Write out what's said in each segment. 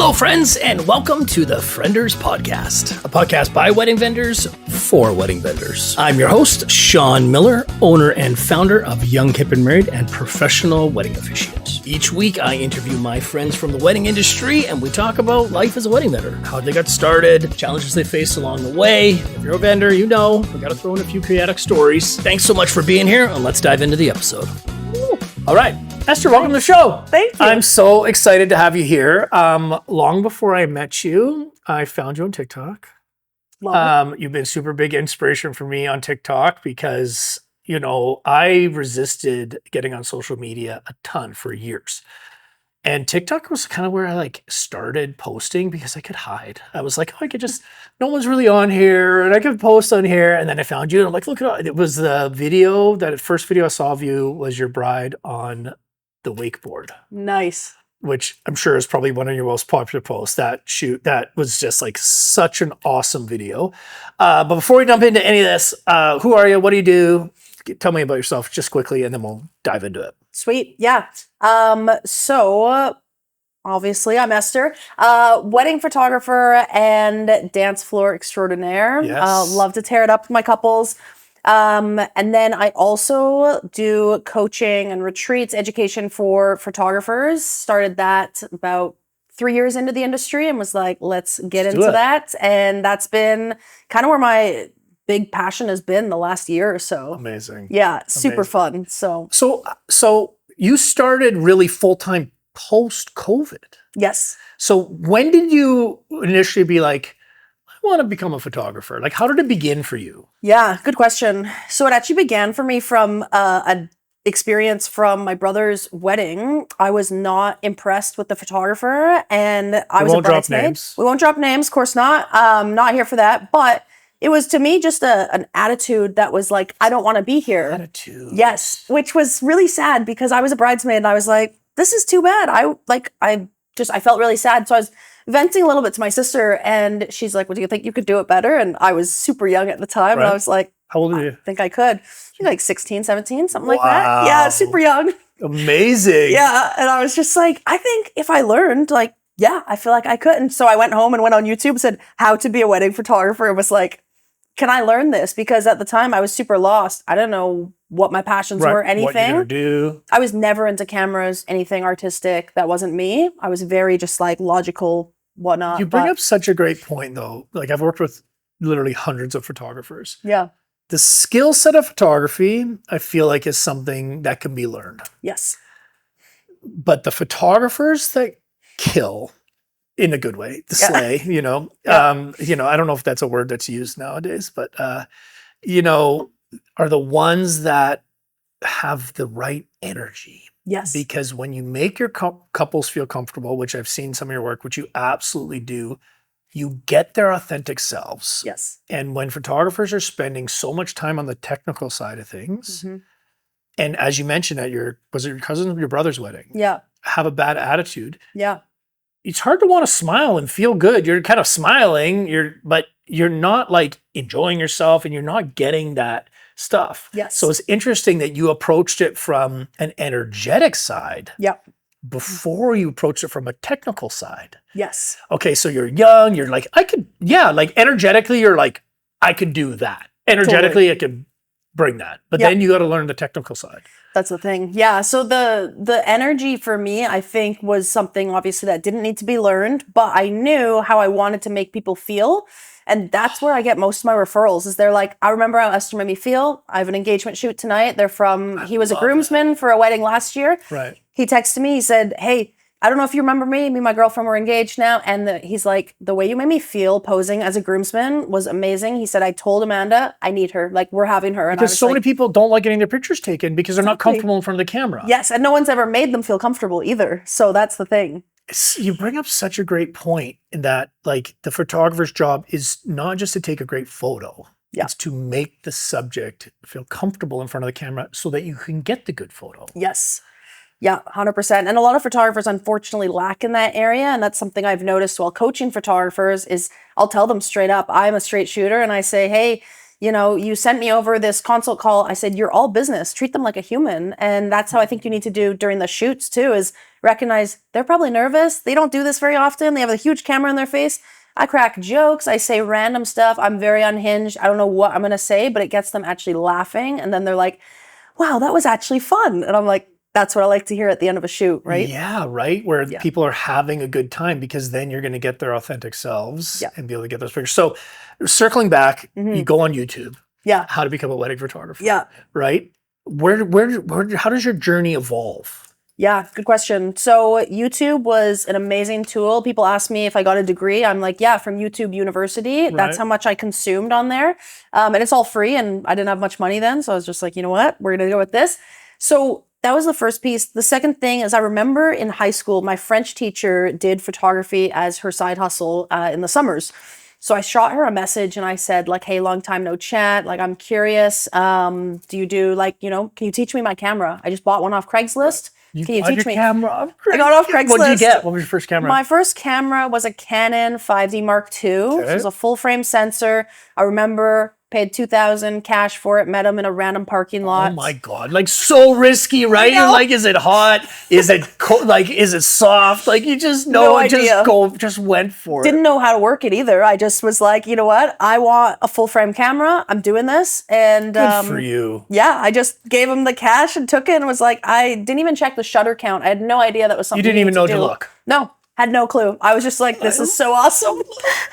Hello, friends, and welcome to the Friendors podcast, a podcast by wedding vendors for wedding vendors. I'm your host, Shawn Miller, owner and founder of Young, Hip, and Married and Professional Wedding Officiants. Each week, I interview my friends from the wedding industry, and we talk about life as a wedding vendor, how they got started, challenges they faced along the way. If you're a vendor, you know we got to throw in a few chaotic stories. Thanks so much for being here, and let's dive into the episode. All right. Esther, welcome to the show. Thank you. I'm so excited to have you here. Long before I met you, I found you on TikTok. You've been super big inspiration for me on TikTok because, you know, I resisted getting on social media a ton for years. And TikTok was kind of where I started posting because I could hide. I was like, oh, no one's really on here and I could post on here. And then I found you and I'm like, look at it. It was the video, that first video I saw of you was your bride on the wakeboard. Nice. Which I'm sure is probably one of your most popular posts. That was just such an awesome video. But before we jump into any of this, who are you? What do you do? Tell me about yourself just quickly and then we'll dive into it. Sweet. Yeah. So obviously I'm Esther, wedding photographer and dance floor extraordinaire. Yes. Love to tear it up with my couples. And then I also do coaching and retreats, education for photographers. Started that about 3 years into the industry and was like, let's get into that. And that's been kind of where my big passion has been the last year or so. Amazing. Yeah. Super fun. So you started really full-time post-COVID. Yes. So when did you initially be like, I want to become a photographer? Like, how did it begin for you? Yeah, good question. So it actually began for me from an experience from my brother's wedding. I was not impressed with the photographer and I was a bridesmaid. We won't drop names, of course not. Not here for that. But it was to me just an attitude that was like, I don't want to be here. Attitude. Yes, which was really sad because I was a bridesmaid and I was like, this is too bad. I felt really sad. So I was venting a little bit to my sister and she's like, well, do you think you could do it better? And I was super young at the time. Right. And I was like, how old are you? I think I could. She's like 16, 17, something like that. Yeah, super young. Amazing. Yeah. And I was just like, I think if I learned, I feel like I could. And so I went home and went on YouTube and said, how to be a wedding photographer. And was like, can I learn this? Because at the time I was super lost. I don't know what my passions were, anything. What you're gonna do. I was never into cameras, anything artistic. That wasn't me. I was very just logical, whatnot. You bring up such a great point though. I've worked with literally hundreds of photographers. Yeah. The skill set of photography, I feel like is something that can be learned. Yes. But the photographers that kill in a good way, the slay, Yeah. I don't know if that's a word that's used nowadays, but, are the ones that have the right energy. Yes. Because when you make your couples feel comfortable, which I've seen some of your work, which you absolutely do, you get their authentic selves. Yes. And when photographers are spending so much time on the technical side of things, and as you mentioned at was it your cousin or your brother's wedding? Yeah. Have a bad attitude. Yeah. It's hard to want to smile and feel good. You're kind of smiling, but you're not enjoying yourself and you're not getting that stuff. Yes. So it's interesting that you approached it from an energetic side. Yep. Before you approached it from a technical side. Yes. Okay, so you're young, you're like, energetically, you're like, I could do that. Energetically, I could bring that. But then you got to learn the technical side. That's the thing. Yeah. So the energy for me, I think, was something obviously that didn't need to be learned, but I knew how I wanted to make people feel. And that's where I get most of my referrals is they're like, I remember how Esther made me feel. I have an engagement shoot tonight. He was a groomsman for a wedding last year. Right. He texted me, he said, hey, I don't know if you remember me and my girlfriend were engaged now. And he's like, the way you made me feel posing as a groomsman was amazing. He said, I told Amanda, I need her. We're having her. And because so many people don't like getting their pictures taken because they're not comfortable in front of the camera. Yes. And no one's ever made them feel comfortable either. So that's the thing. You bring up such a great point in that the photographer's job is not just to take a great photo. Yeah. It's to make the subject feel comfortable in front of the camera so that you can get the good photo. Yes. Yeah, 100%. And a lot of photographers unfortunately lack in that area. And that's something I've noticed while coaching photographers is I'll tell them straight up, I'm a straight shooter. And I say, hey, you sent me over this consult call. I said, you're all business. Treat them like a human. And that's how I think you need to do during the shoots too, is recognize they're probably nervous. They don't do this very often. They have a huge camera in their face. I crack jokes. I say random stuff. I'm very unhinged. I don't know what I'm going to say, but it gets them actually laughing. And then they're like, wow, that was actually fun. And I'm like, that's what I like to hear at the end of a shoot, right? Yeah, right. Where people are having a good time, because then you're going to get their authentic selves and be able to get those pictures. So circling back, you go on YouTube. Yeah. How to become a wedding photographer. Yeah. Right. How does your journey evolve? Yeah, good question. So YouTube was an amazing tool. People ask me if I got a degree. I'm like, yeah, from YouTube University. That's how much I consumed on there. And it's all free, and I didn't have much money then. So I was just like, you know what? We're going to go with this. So that was the first piece. The second thing is, I remember in high school, my French teacher did photography as her side hustle in the summers. So I shot her a message and I said, like, hey, long time no chat. Like, I'm curious. Do you do, like, can you teach me my camera? I just bought one off Craigslist. Can you teach me? Camera off I got off Craigslist. What did you get? What was your first camera? My first camera was a Canon 5D Mark II. Okay. It was a full frame sensor. I remember paid $2,000 cash for it, met him in a random parking lot. Oh my God. Like, so risky, right? You're like, is it hot? Is it cold? Like, is it soft? Like, you just know, just went for it. Didn't know how to work it either. I just was like, you know what? I want a full frame camera. I'm doing this. And good for you. Yeah, I just gave him the cash and took it and was like, I didn't even check the shutter count. I had no idea that was something you didn't even know to look. No. Had no clue. I was just like, this is so awesome.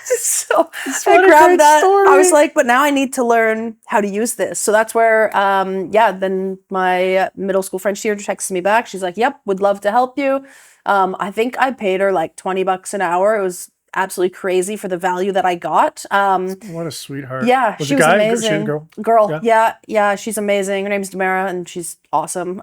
So I grabbed that. Story. I was like, but now I need to learn how to use this. So that's where, then my middle school French teacher texted me back. She's like, yep, would love to help you. I think I paid her like $20 an hour. It was absolutely crazy for the value that I got. What a sweetheart. Yeah, she was amazing. She was a girl? Girl, yeah, she's amazing. Her name's Demara, and she's awesome.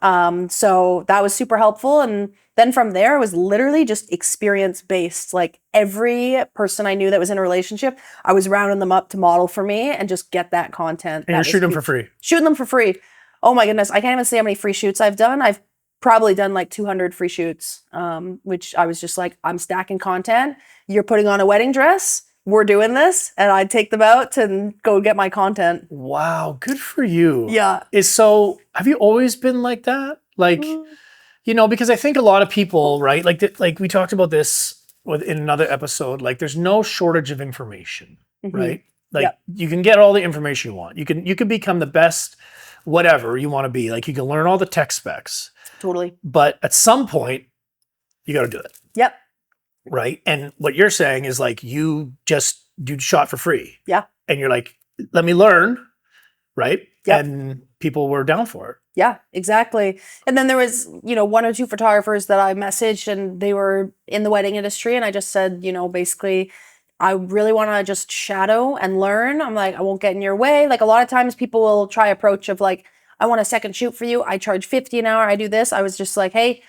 So that was super helpful. And then from there, it was literally just experience-based. Like, every person I knew that was in a relationship, I was rounding them up to model for me and just get that content. And you're shooting them for free? Shooting them for free. Oh my goodness, I can't even say how many free shoots I've done. I've probably done like 200 free shoots, which I was just like, I'm stacking content. You're putting on a wedding dress. We're doing this. And I'd take them out and go get my content. Wow, good for you. Yeah. So have you always been like that? Like, because I think a lot of people, right? Like we talked about this in another episode, like, there's no shortage of information, right? Like, you can get all the information you want. You can become the best, whatever you want to be. Like, you can learn all the tech specs. Totally. But at some point, you got to do it. Yep. Right. And what you're saying is, like, you shot for free. Yeah. And you're like, let me learn. Right. Yep. And people were down for it. Yeah, exactly. And then there was, one or two photographers that I messaged, and they were in the wedding industry. And I just said, basically, I really want to just shadow and learn. I'm like, I won't get in your way. Like, a lot of times people will try approach of like, I want a second shoot for you. I charge $50 an hour. I do this. I was just like, hey,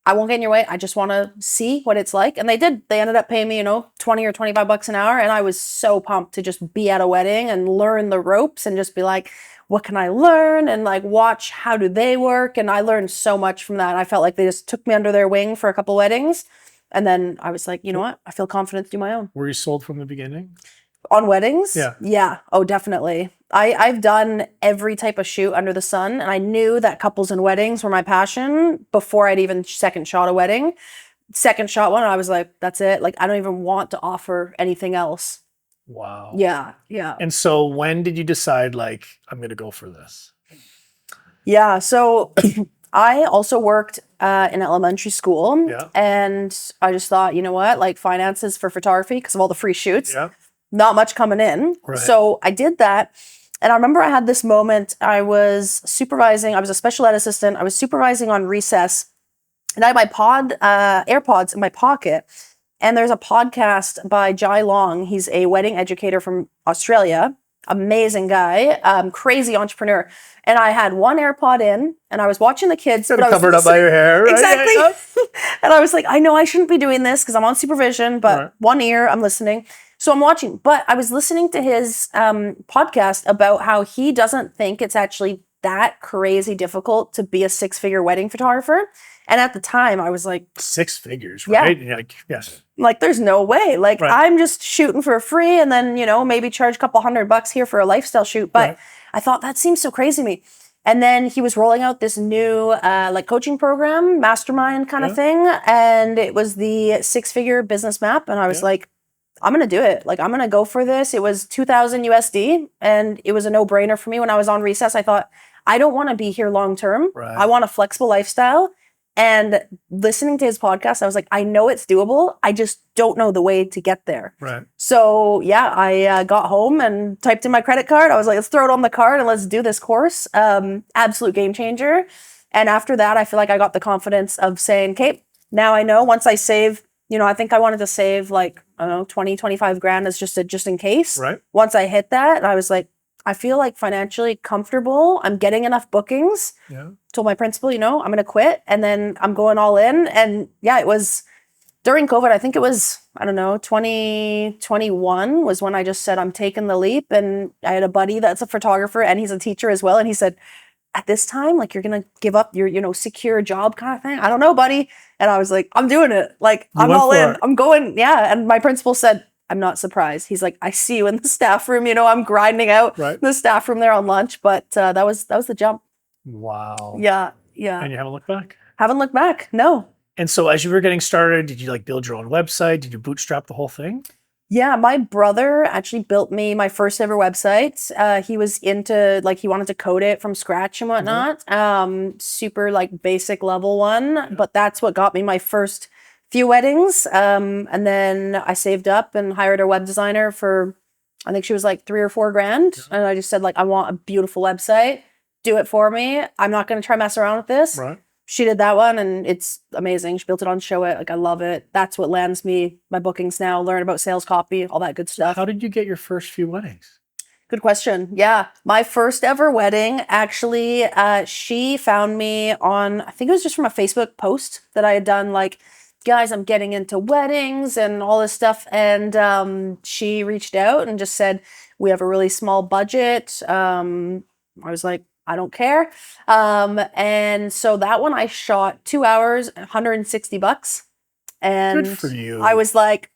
I won't get in your way. I just want to see what it's like. And they did. They ended up paying me, 20 or $25 an hour. And I was so pumped to just be at a wedding and learn the ropes and just be like, what can I learn? And like, watch how do they work? And I learned so much from that. I felt like they just took me under their wing for a couple weddings. And then I was like, you know what? I feel confident to do my own. Were you sold from the beginning? On weddings? Yeah. Yeah. Oh, definitely. I've done every type of shoot under the sun. And I knew that couples and weddings were my passion before I'd even second shot a wedding. Second shot one, I was like, that's it. Like, I don't even want to offer anything else. Wow. Yeah. Yeah. And so when did you decide, like, I'm going to go for this? Yeah. So I also worked in elementary school. Yeah. And I just thought, you know what? Like, finances for photography because of all the free shoots. Yeah. Not much coming in. Right. So I did that. And I remember I had this moment. I was supervising. I was a special ed assistant. I was supervising on recess. And I had my AirPods in my pocket. And there's a podcast by Jai Long. He's a wedding educator from Australia. Amazing guy. Crazy entrepreneur. And I had one AirPod in, and I was watching the kids. But covered up by your hair. Right? Exactly. And I was like, I know I shouldn't be doing this because I'm on supervision, but one ear, I'm listening. So I'm watching. But I was listening to his podcast about how he doesn't think it's actually that crazy difficult to be a 6-figure wedding photographer. And at the time I was like, 6 figures, Yeah. right? And you're like, yes. like, there's no way. Like, Right. I'm just shooting for free and then, maybe charge a couple $100 here for a lifestyle shoot. But Right. I thought that seems so crazy to me. And then he was rolling out this new like coaching program, mastermind kind of thing. And it was the 6-figure business map. And I was like, I'm going to do it. Like, I'm going to go for this. It was 2000 USD and it was a no-brainer for me. When I was on recess, I thought, I don't want to be here long-term. Right. I want a flexible lifestyle. And listening to his podcast, I was like, I know it's doable. I just don't know the way to get there. Right. So yeah, I got home and typed in my credit card. I was like, let's throw it on the card and let's do this course. Absolute game changer. And after that, I feel like I got the confidence of saying, okay, now I know once I save, I think I wanted to save like, I don't know, 20, 25 grand as just in case. Right. Once I hit that, I was like, I feel like financially comfortable. I'm getting enough bookings. Yeah. Told my principal, I'm going to quit and then I'm going all in. And yeah, it was during COVID. I think it was, 2021 was when I just said, I'm taking the leap. And I had a buddy that's a photographer and he's a teacher as well. And he said, at this time, like, you're going to give up your, secure job kind of thing. I don't know, buddy. And I was like, I'm doing it. Like, I'm all in. I'm going. Yeah. And my principal said, I'm not surprised. He's like, I see you in the staff room. I'm grinding out in the staff room there on lunch. But that was the jump. Wow. Yeah. Yeah. And you haven't looked back? Haven't looked back. No. And so as you were getting started, did you like build your own website? Did you bootstrap the whole thing? Yeah, my brother actually built me my first ever website. He was into, like, he wanted to code it from scratch and whatnot. Super like basic level one, but that's what got me my first few weddings. And then I saved up and hired a web designer for, I think she was like 3 or 4 grand. And I just said, like, I want a beautiful website. Do it for me. I'm not going to try mess around with this. Right. She did that one and it's amazing. She built it on Show It. Like, I love it. That's what lands me my bookings now. Learn about sales copy, all that good stuff. How did you get your first few weddings? Good question. Yeah. My first ever wedding, actually, she found me on, I think it was just from a Facebook post that I had done, like, guys, I'm getting into weddings and all this stuff. And she reached out and just said, we have a really small budget. I was like, I don't care. And so that one I shot 2 hours, $160. And Good for you. I was like,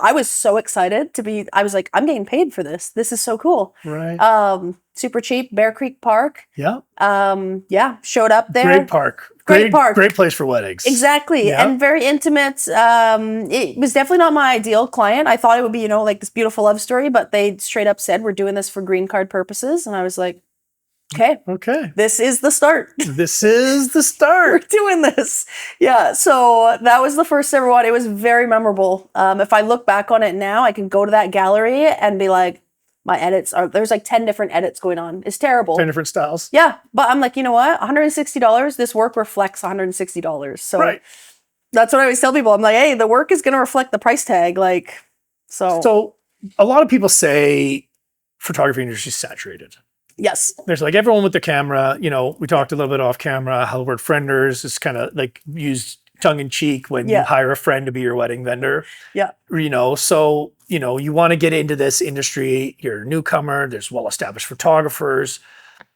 I was so excited I was like, I'm getting paid for this. This is so cool. Right. Super cheap, Bear Creek Park. Yeah. Yeah, showed up there. Great park. Great park. Great place for weddings. Exactly. Yeah. And very intimate. It was definitely not my ideal client. I thought it would be, like this beautiful love story, but they straight up said, we're doing this for green card purposes. And I was like, okay. This is the start. This is the start. We're doing this. Yeah. So that was the first ever one. It was very memorable. If I look back on it now, I can go to that gallery and be like, there's like 10 different edits going on. It's terrible. 10 different styles. Yeah. But I'm like, you know what? $160, this work reflects $160. So that's what I always tell people. I'm like, hey, the work is going to reflect the price tag. Like, So a lot of people say photography industry is saturated. Yes. There's like everyone with their camera, we talked a little bit off camera, how the word frienders is kind of like used tongue in cheek when you hire a friend to be your wedding vendor. Yeah. So, you want to get into this industry, you're a newcomer, there's well-established photographers,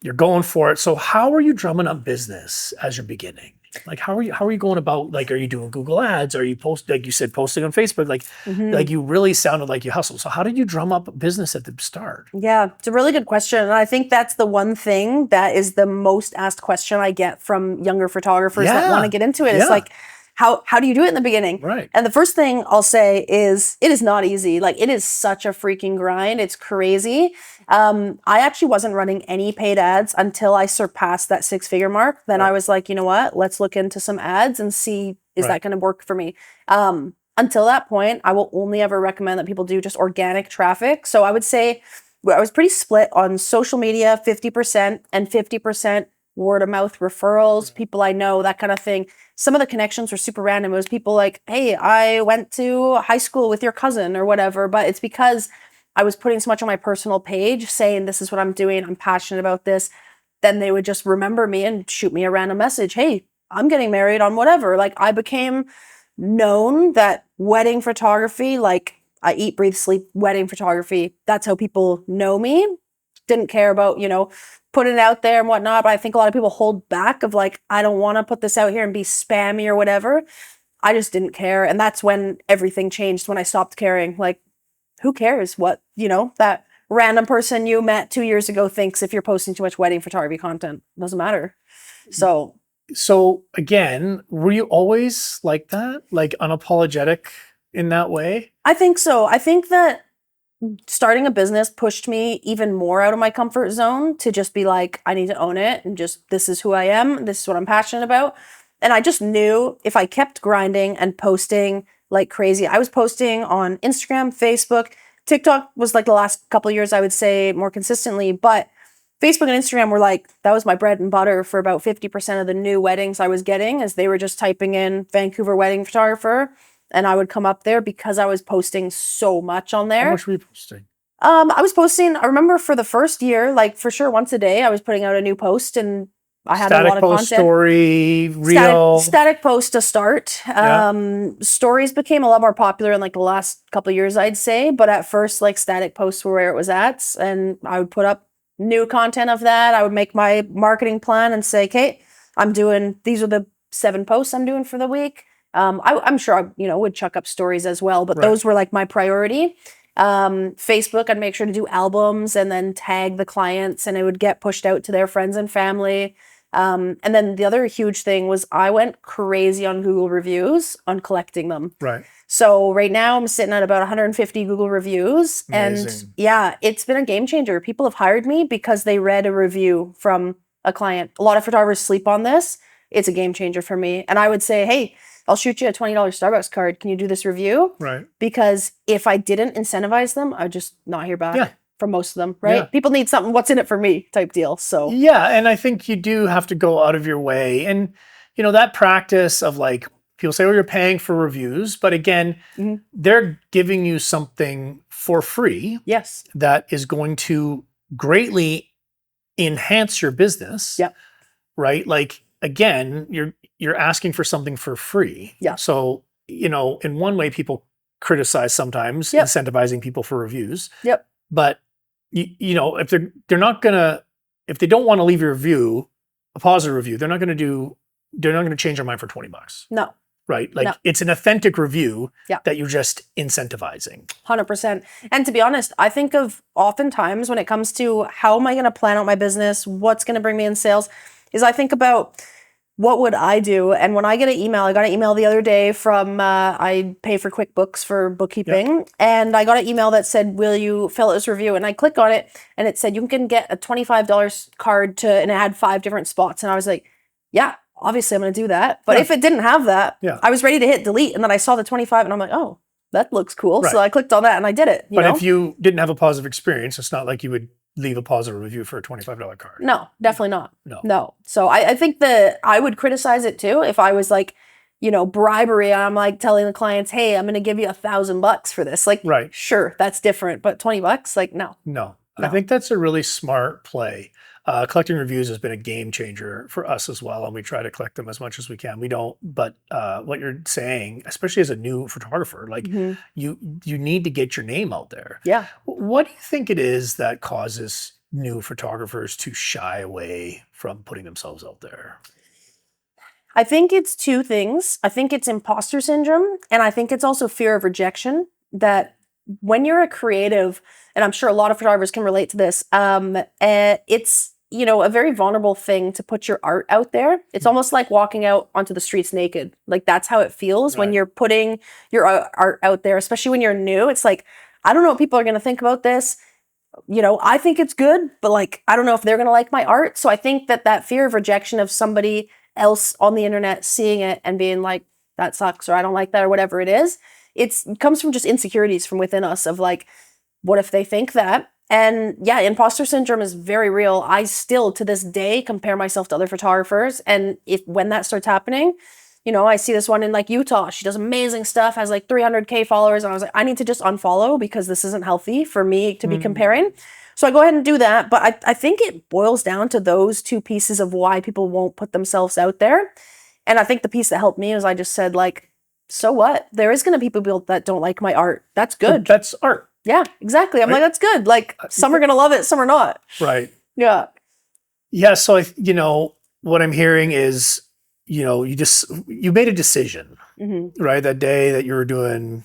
you're going for it. So how are you drumming up business as you're beginning? Like, how are you going about, like, are you doing Google ads? Are you like you said, posting on Facebook? Like, like you really sounded like you hustled. So how did you drum up business at the start? Yeah, it's a really good question. And I think that's the one thing that is the most asked question I get from younger photographers that want to get into it. It's like, how do you do it in the beginning? Right. And the first thing I'll say is it is not easy. Like, it is such a freaking grind. It's crazy. I actually wasn't running any paid ads until I surpassed that 6-figure mark. Then I was like, you know what? Let's look into some ads and see, is that going to work for me? Until that point, I will only ever recommend that people do just organic traffic. So I would say I was pretty split on social media, 50% and 50% word of mouth referrals, people I know, that kind of thing. Some of the connections were super random. It was people like, hey, I went to high school with your cousin or whatever, but it's because I was putting so much on my personal page saying, this is what I'm doing, I'm passionate about this. Then they would just remember me and shoot me a random message. Hey, I'm getting married on whatever. Like, I became known that wedding photography, like, I eat, breathe, sleep wedding photography. That's how people know me. didn't care about, putting it out there and whatnot. But I think a lot of people hold back of like, I don't want to put this out here and be spammy or whatever. I just didn't care. And that's when everything changed, when I stopped caring. Like, who cares what, that random person you met 2 years ago thinks if you're posting too much wedding photography content. It doesn't matter. So again, were you always like that? Like unapologetic in that way? I think so. I think that starting a business pushed me even more out of my comfort zone to just be like, I need to own it and just, this is who I am. This is what I'm passionate about. And I just knew if I kept grinding and posting like crazy, I was posting on Instagram, Facebook, TikTok was like the last couple of years, I would say more consistently, but Facebook and Instagram were like, that was my bread and butter for about 50% of the new weddings I was getting, as they were just typing in Vancouver wedding photographer. And I would come up there because I was posting so much on there. How much were you posting? I was posting, I remember for the first year, like for sure once a day, I was putting out a new post, and I had Static a lot of post, content. Story, reel. Static post to start. Stories became a lot more popular in like the last couple of years, I'd say. But at first, like static posts were where it was at. And I would put up new content of that. I would make my marketing plan and say, okay, these are the 7 posts I'm doing for the week. I'm sure I, would chuck up stories as well, but those were like my priority. Facebook, I'd make sure to do albums and then tag the clients, and it would get pushed out to their friends and family. And then the other huge thing was I went crazy on Google reviews, on collecting them. Right. So right now I'm sitting at about 150 Google reviews. Amazing. And yeah, it's been a game changer. People have hired me because they read a review from a client. A lot of photographers sleep on this. It's a game changer for me. And I would say, hey, I'll shoot you a $20 Starbucks card. Can you do this review? Right. Because if I didn't incentivize them, I'd just not hear back from most of them, right? Yeah. People need something, what's in it for me type deal. So yeah, and I think you do have to go out of your way. And, that practice of like, people say, oh, you're paying for reviews. But again, they're giving you something for free. Yes. That is going to greatly enhance your business. Yep. Right? Like, again, you're asking for something for free. Yeah. So, in one way, people criticize sometimes incentivizing people for reviews. Yep. But if if they don't want to leave a review, a positive review, they're not going to change their mind for $20. No. Right? Like it's an authentic review Yeah. that you're just incentivizing. 100%. And to be honest, I think of oftentimes when it comes to how am I going to plan out my business, what's going to bring me in sales, is I think about what would I do? And when I get an email, I got an email the other day from, I pay for QuickBooks for bookkeeping. And I got an email that said, will you fill out this review? And I click on it and it said, you can get a $25 card and it had 5 different spots. And I was like, yeah, obviously I'm going to do that. But if it didn't have that, I was ready to hit delete. And then I saw the 25 and I'm like, oh, that looks cool. Right. So I clicked on that and I did it. But if you didn't have a positive experience, it's not like you would leave a positive review for a $25 card. No, definitely not. No. So I think that I would criticize it too if I was like, bribery. And I'm like telling the clients, hey, I'm going to give you $1,000 for this. Like, sure, that's different. But $20, like, no. I think that's a really smart play. Collecting reviews has been a game changer for us as well, and we try to collect them as much as we can. We don't, but what you're saying, especially as a new photographer, like you need to get your name out there. Yeah. What do you think it is that causes new photographers to shy away from putting themselves out there? I think it's 2 things. I think it's imposter syndrome, and I think it's also fear of rejection. That when you're a creative, and I'm sure a lot of photographers can relate to this, it's a very vulnerable thing to put your art out there. It's almost like walking out onto the streets naked. Like that's how it feels when you're putting your art out there, especially when you're new. It's like, I don't know what people are going to think about this. I think it's good, but like, I don't know if they're going to like my art. So I think that fear of rejection of somebody else on the internet seeing it and being like, that sucks, or I don't like that, or whatever it is. It comes from just insecurities from within us of like, what if they think that? And yeah, imposter syndrome is very real. I still, to this day, compare myself to other photographers. And when that starts happening, I see this one in like Utah. She does amazing stuff, has like 300K followers. And I was like, I need to just unfollow because this isn't healthy for me to be comparing. So I go ahead and do that. But I think it boils down to those 2 pieces of why people won't put themselves out there. And I think the piece that helped me is I just said like, so what? There is going to be people that don't like my art. That's good. But that's art. Yeah, exactly. I'm Right? like, that's good. Like some are going to love it, some are not. Right. Yeah. Yeah. So what I'm hearing is, you made a decision, Hmm. right? That day that you were doing,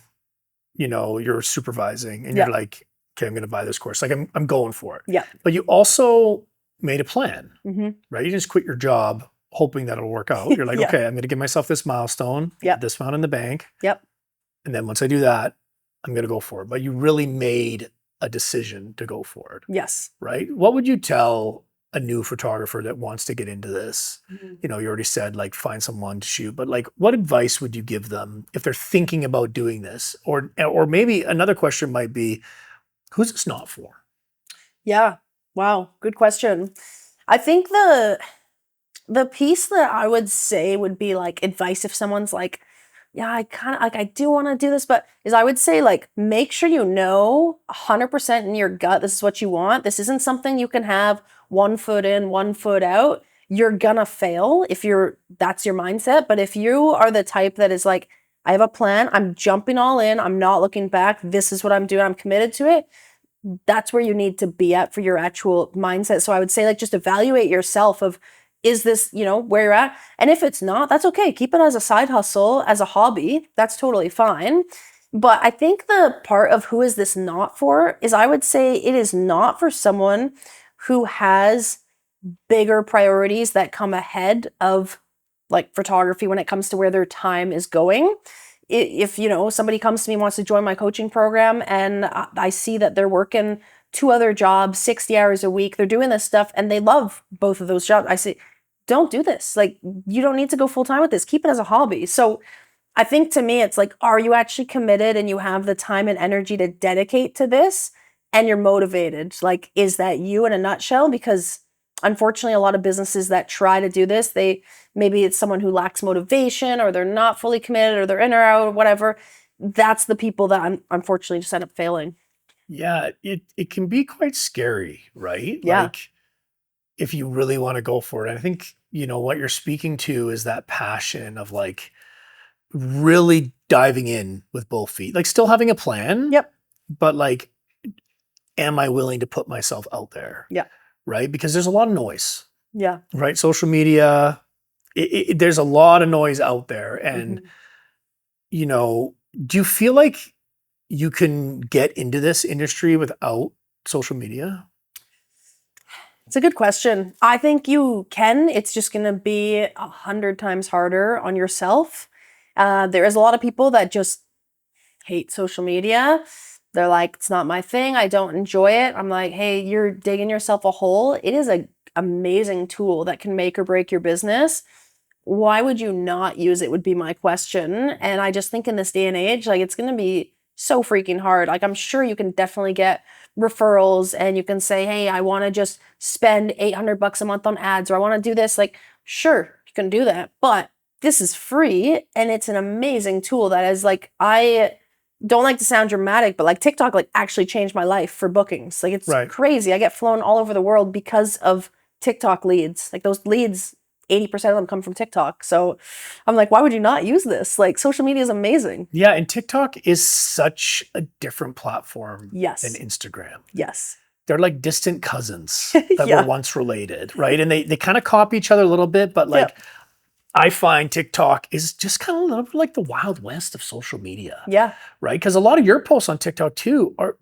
you're supervising and Yeah. you're like, okay, I'm going to buy this course. Like I'm going for it. Yeah. But you also made a plan, Hmm. right? You just quit your job hoping that it'll work out. You're like, Yeah. okay, I'm going to give myself this milestone, Yep. this amount in the bank. Yep. And then once I do that, I'm going to go for it. But you really made a decision to go for it, Yes. right? What would you tell a new photographer that wants to get into this? Mhm. You already said like find someone to shoot, but like what advice would you give them if they're thinking about doing this? Or maybe another question might be, who's this not for? Yeah. Wow. Good question. I think the piece that I would say would be like advice if someone's like, yeah, I kind of like I do want to do this, but is I would say like make sure you know 100% in your gut this is what you want. This isn't something you can have one foot in, one foot out. You're gonna fail if that's your mindset. But if you are the type that is like, I have a plan, I'm jumping all in, I'm not looking back, this is what I'm doing, I'm committed to it, that's where you need to be at for your actual mindset. So I would say like just evaluate yourself of is this, where you're at? And if it's not, that's okay. Keep it as a side hustle, as a hobby. That's totally fine. But I think the part of who is this not for is I would say it is not for someone who has bigger priorities that come ahead of like photography when it comes to where their time is going. If somebody comes to me and wants to join my coaching program and I see that they're working two other jobs 60 hours a week, they're doing this stuff and they love both of those jobs, I say don't do this. Like you don't need to go full time with this, keep it as a hobby. So I think to me it's like, are you actually committed and you have the time and energy to dedicate to this and you're motivated? Like is that you in a nutshell? Because unfortunately a lot of businesses that try to do this, maybe it's someone who lacks motivation or they're not fully committed or they're in or out or whatever. That's the people that unfortunately just end up failing. Yeah, it can be quite scary, right? Yeah. Like if you really want to go for it. I think, what you're speaking to is that passion of like really diving in with both feet, like still having a plan, Yep. but like, am I willing to put myself out there? Yeah. Right? Because there's a lot of noise, Yeah. right? Social media, there's a lot of noise out there. And, Mhm. do you feel like you can get into this industry without social media? It's a good question. I think you can. It's just going to be 100 times harder on yourself. There is a lot of people that just hate social media. They're like, it's not my thing. I don't enjoy it. I'm like, hey, you're digging yourself a hole. It is an amazing tool that can make or break your business. Why would you not use it would be my question. And I just think in this day and age, like it's going to be so freaking hard. Like I'm sure you can definitely get referrals and you can say, hey, I want to just spend $800 a month on ads or I want to do this. Like, sure, you can do that. But this is free and it's an amazing tool that is like, I don't like to sound dramatic, but like TikTok like actually changed my life for bookings. Like it's Right. crazy. I get flown all over the world because of TikTok leads. Like those leads, 80% of them come from TikTok. So I'm like, why would you not use this? Like social media is amazing. Yeah. And TikTok is such a different platform Yes. than Instagram. Yes. They're like distant cousins that Yeah. were once related, right? And they kind of copy each other a little bit, but like I find TikTok is just kind of a little bit like the Wild West of social media. Yeah. Right? Because a lot of your posts on TikTok too are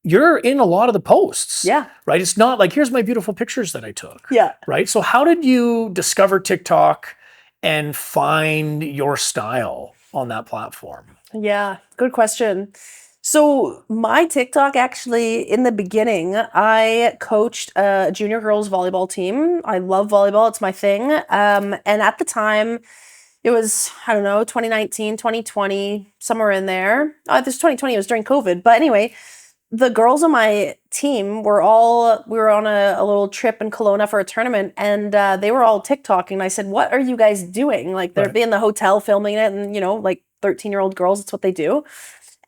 you're in a lot of the posts. Yeah. Right? It's not like here's my beautiful pictures that I took. Yeah. Right? So how did you discover TikTok and find your style on that platform? Yeah. Good question. So my TikTok actually in the beginning, I coached a junior girls volleyball team. I love volleyball. It's my thing. And at the time it was, I don't know, 2019, 2020, somewhere in there. This 2020, it was during COVID. But anyway, the girls on my team we were on a little trip in Kelowna for a tournament and they were all TikToking. And I said, what are you guys doing? Like they're in the hotel filming it and, like 13-year-old girls, it's what they do.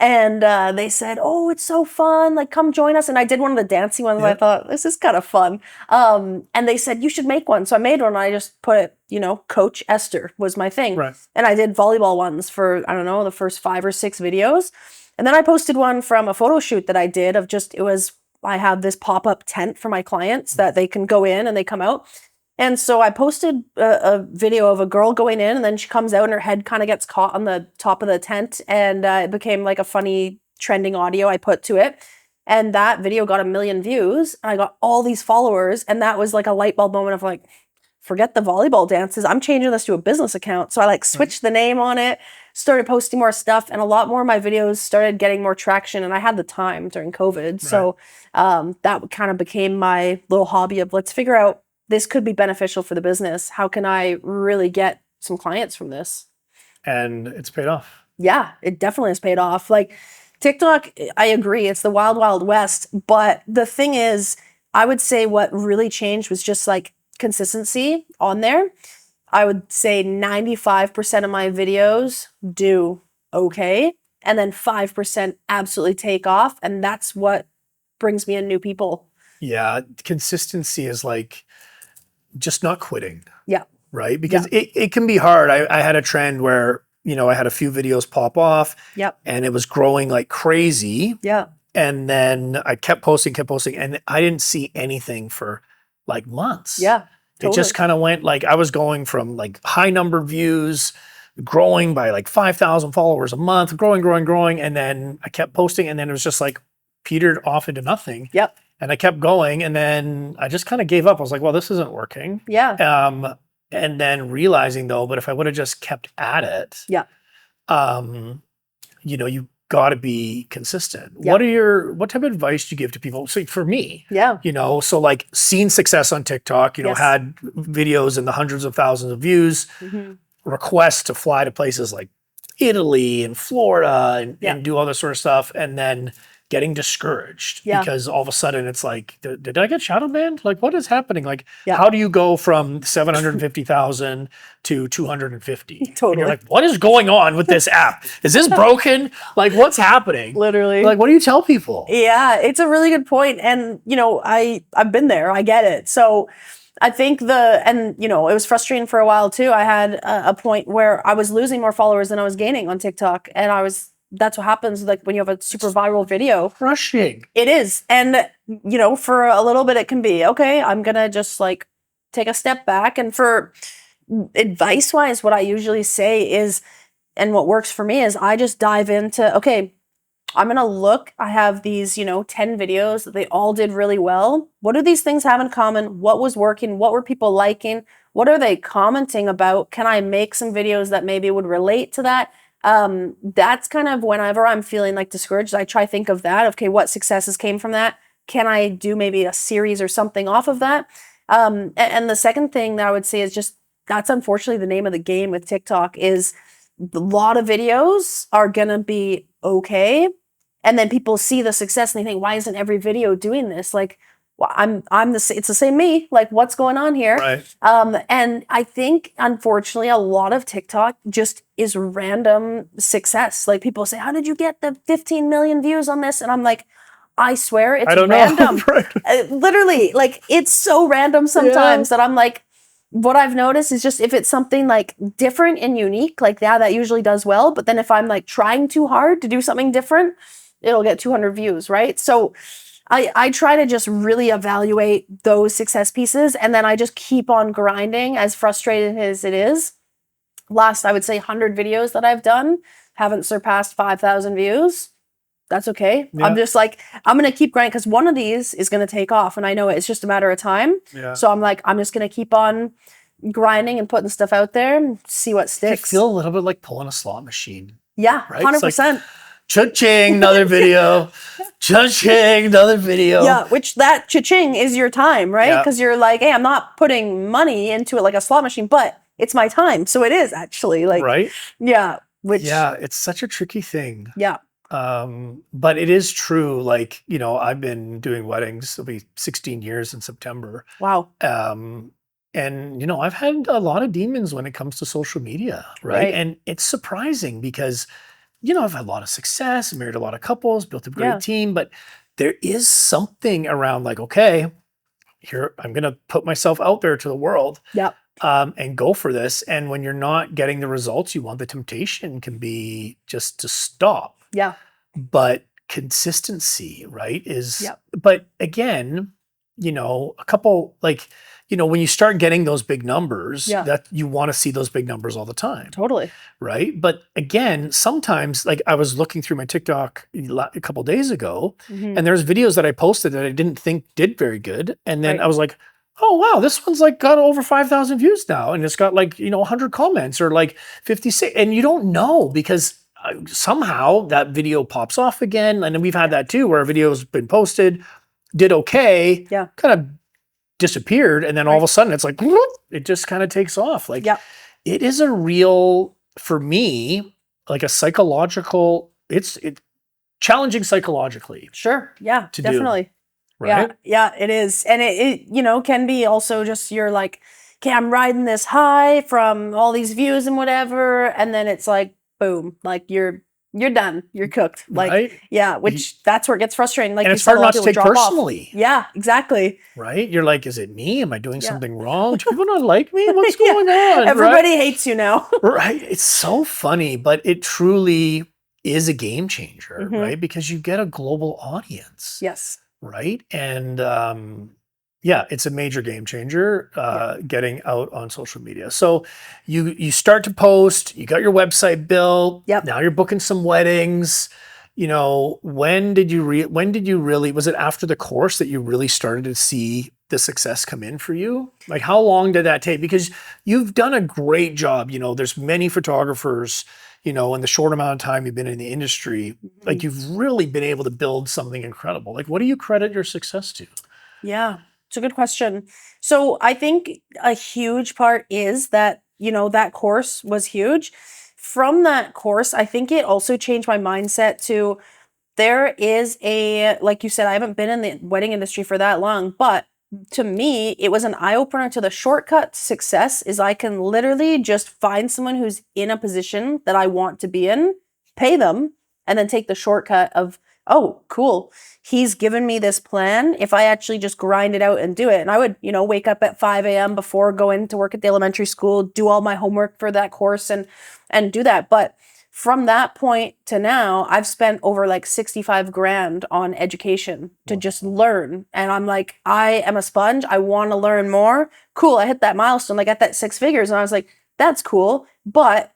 And they said, oh, it's so fun. Like, come join us. And I did one of the dancing ones. And I thought, this is kind of fun. And they said, you should make one. So I made one. And I just put it, Coach Esther was my thing. Right. And I did volleyball ones for, I don't know, the first 5 or 6 videos. And then I posted one from a photo shoot that I did of just, I have this pop-up tent for my clients that they can go in and they come out. And so I posted a video of a girl going in, and then she comes out and her head kind of gets caught on the top of the tent. And it became like a funny trending audio I put to it. And that video got 1 million views. And I got all these followers. And that was like a light bulb moment of like, forget the volleyball dances. I'm changing this to a business account. So I like switched the name on it, started posting more stuff, and a lot more of my videos started getting more traction. And I had the time during COVID. Right. So that kind of became my little hobby of let's figure out this could be beneficial for the business. How can I really get some clients from this? And it's paid off. Yeah, it definitely has paid off. Like TikTok, I agree, it's the wild, wild west. But the thing is, I would say what really changed was just like consistency on there. I would say 95% of my videos do okay. And then 5% absolutely take off. And that's what brings me in new people. Yeah, consistency is like just not quitting. Yeah. Right? Because it can be hard. I had a trend where, I had a few videos pop off. Yep. And it was growing like crazy. Yeah. And then I kept posting, and I didn't see anything for like months. Yeah. Totally. It just kind of went like I was going from like high number views, growing by like 5,000 followers a month, growing. And then I kept posting, and then it was just like petered off into nothing. Yep. And I kept going, and then I just kind of gave up. I was like, well, this isn't working. Yeah. And then realizing though, but if I would have just kept at it, yeah. You got to be consistent. Yeah. What type of advice do you give to people? So for me, yeah. So like seeing success on TikTok, Yes. had videos in the hundreds of thousands of views, requests to fly to places like Italy and Florida and do all this sort of stuff. And then getting discouraged because all of a sudden it's like, did I get shadow banned? Like, what is happening? Like, how do you go from 750,000 to 250? Totally. And you're like, what is going on with this app? Is this broken? Like, what's happening? Literally. Like, what do you tell people? Yeah, it's a really good point. And, I've been there. I get it. So I think it was frustrating for a while too. I had a point where I was losing more followers than I was gaining on TikTok. And that's what happens like when you have a super viral video. Crushing. It is. And, for a little bit it can be, okay, I'm going to just like take a step back. And for advice wise, what I usually say is, and what works for me is I just dive into, okay, I'm going to look, I have these, 10 videos that they all did really well. What do these things have in common? What was working? What were people liking? What are they commenting about? Can I make some videos that maybe would relate to that? That's kind of whenever I'm feeling like discouraged, I try to think of that. Okay, what successes came from that? Can I do maybe a series or something off of that? And the second thing that I would say is just, that's unfortunately the name of the game with TikTok is a lot of videos are going to be okay. And then people see the success and they think, why isn't every video doing this? Like, well, it's the same me. Like, what's going on here? Right. And I think, unfortunately, a lot of TikTok just is random success. Like, people say, how did you get the 15 million views on this? And I'm like, I swear it's random. Right. Literally, like, it's so random sometimes that I'm like, what I've noticed is just if it's something like different and unique, like that usually does well. But then if I'm like trying too hard to do something different, it'll get 200 views, right? So I try to just really evaluate those success pieces, and then I just keep on grinding, as frustrating as it is. Last, I would say 100 videos that I've done haven't surpassed 5,000 views. That's okay. Yeah. I'm just like, I'm going to keep grinding because one of these is going to take off, and I know it's just a matter of time. Yeah. So I'm like, I'm just going to keep on grinding and putting stuff out there and see what sticks. I feel a little bit like pulling a slot machine. Yeah, right? 100%. Like, cha-ching, another video. Cha-ching, another video. Yeah, which that cha-ching is your time, right? Because you're like, hey, I'm not putting money into it like a slot machine, but it's my time. So it is actually like, right? Yeah. It's such a tricky thing. Yeah. But it is true. Like, I've been doing weddings. It'll be 16 years in September. Wow. And, I've had a lot of demons when it comes to social media, right? And it's surprising because I've had a lot of success, married a lot of couples, built a great team, but there is something around like, okay, here, I'm going to put myself out there to the world and go for this. And when you're not getting the results you want, the temptation can be just to stop. Yeah. but consistency, right, is, Yep. but again, a couple, like, when you start getting those big numbers, Yeah. that you want to see those big numbers all the time, Totally. right? But again, sometimes, like, I was looking through my TikTok a couple days ago, Mm-hmm. and there's videos that I posted that I didn't think did very good, and then Right. I was like, oh wow, this one's like got over 5,000 views now, and it's got like 100 comments or like 56, and you don't know because somehow that video pops off again, and then we've had that too, where a video's been posted, did okay, Yeah. kind of disappeared, and then all of Right. a sudden it's like whoop, it just kind of takes off. Like, Yep. it is a real, for me, like a psychological, it's challenging psychologically Sure. Yeah. to do, Definitely. right? Yeah, it is. And it can be also just you're like, okay, I'm riding this high from all these views and whatever. And then it's like, boom, like you're done. You're cooked. Like, Right? yeah, which that's where it gets frustrating. Like And you it's said, hard a lot not of to people take drop off. personally, Yeah, exactly. right? You're like, is it me? Am I doing Yeah. something wrong? Do people not like me? What's Yeah. going on? Everybody hates you now. Right? It's so funny, but it truly is a game changer, Mhm. right? Because you get a global audience, Yes. right? And yeah, it's a major game changer, getting out on social media. So you start to post, you got your website built. Yep. Now you're booking some weddings. When did you really, was it after the course that you really started to see the success come in for you? Like, how long did that take? Because you've done a great job. There's many photographers, in the short amount of time you've been in the industry, like, you've really been able to build something incredible. Like, what do you credit your success to? Yeah, it's a good question. So I think a huge part is that, that course was huge. From that course, I think it also changed my mindset to there is like you said, I haven't been in the wedding industry for that long, but to me, it was an eye opener to the shortcut to success is I can literally just find someone who's in a position that I want to be in, pay them, and then take the shortcut of, oh, cool. He's given me this plan. If I actually just grind it out and do it, and I would, wake up at 5 a.m. before going to work at the elementary school, do all my homework for that course and do that. But from that point to now, I've spent over like 65 grand on education to just learn. And I'm like, I am a sponge. I want to learn more. Cool. I hit that milestone. I got that 6 figures. And I was like, that's cool. But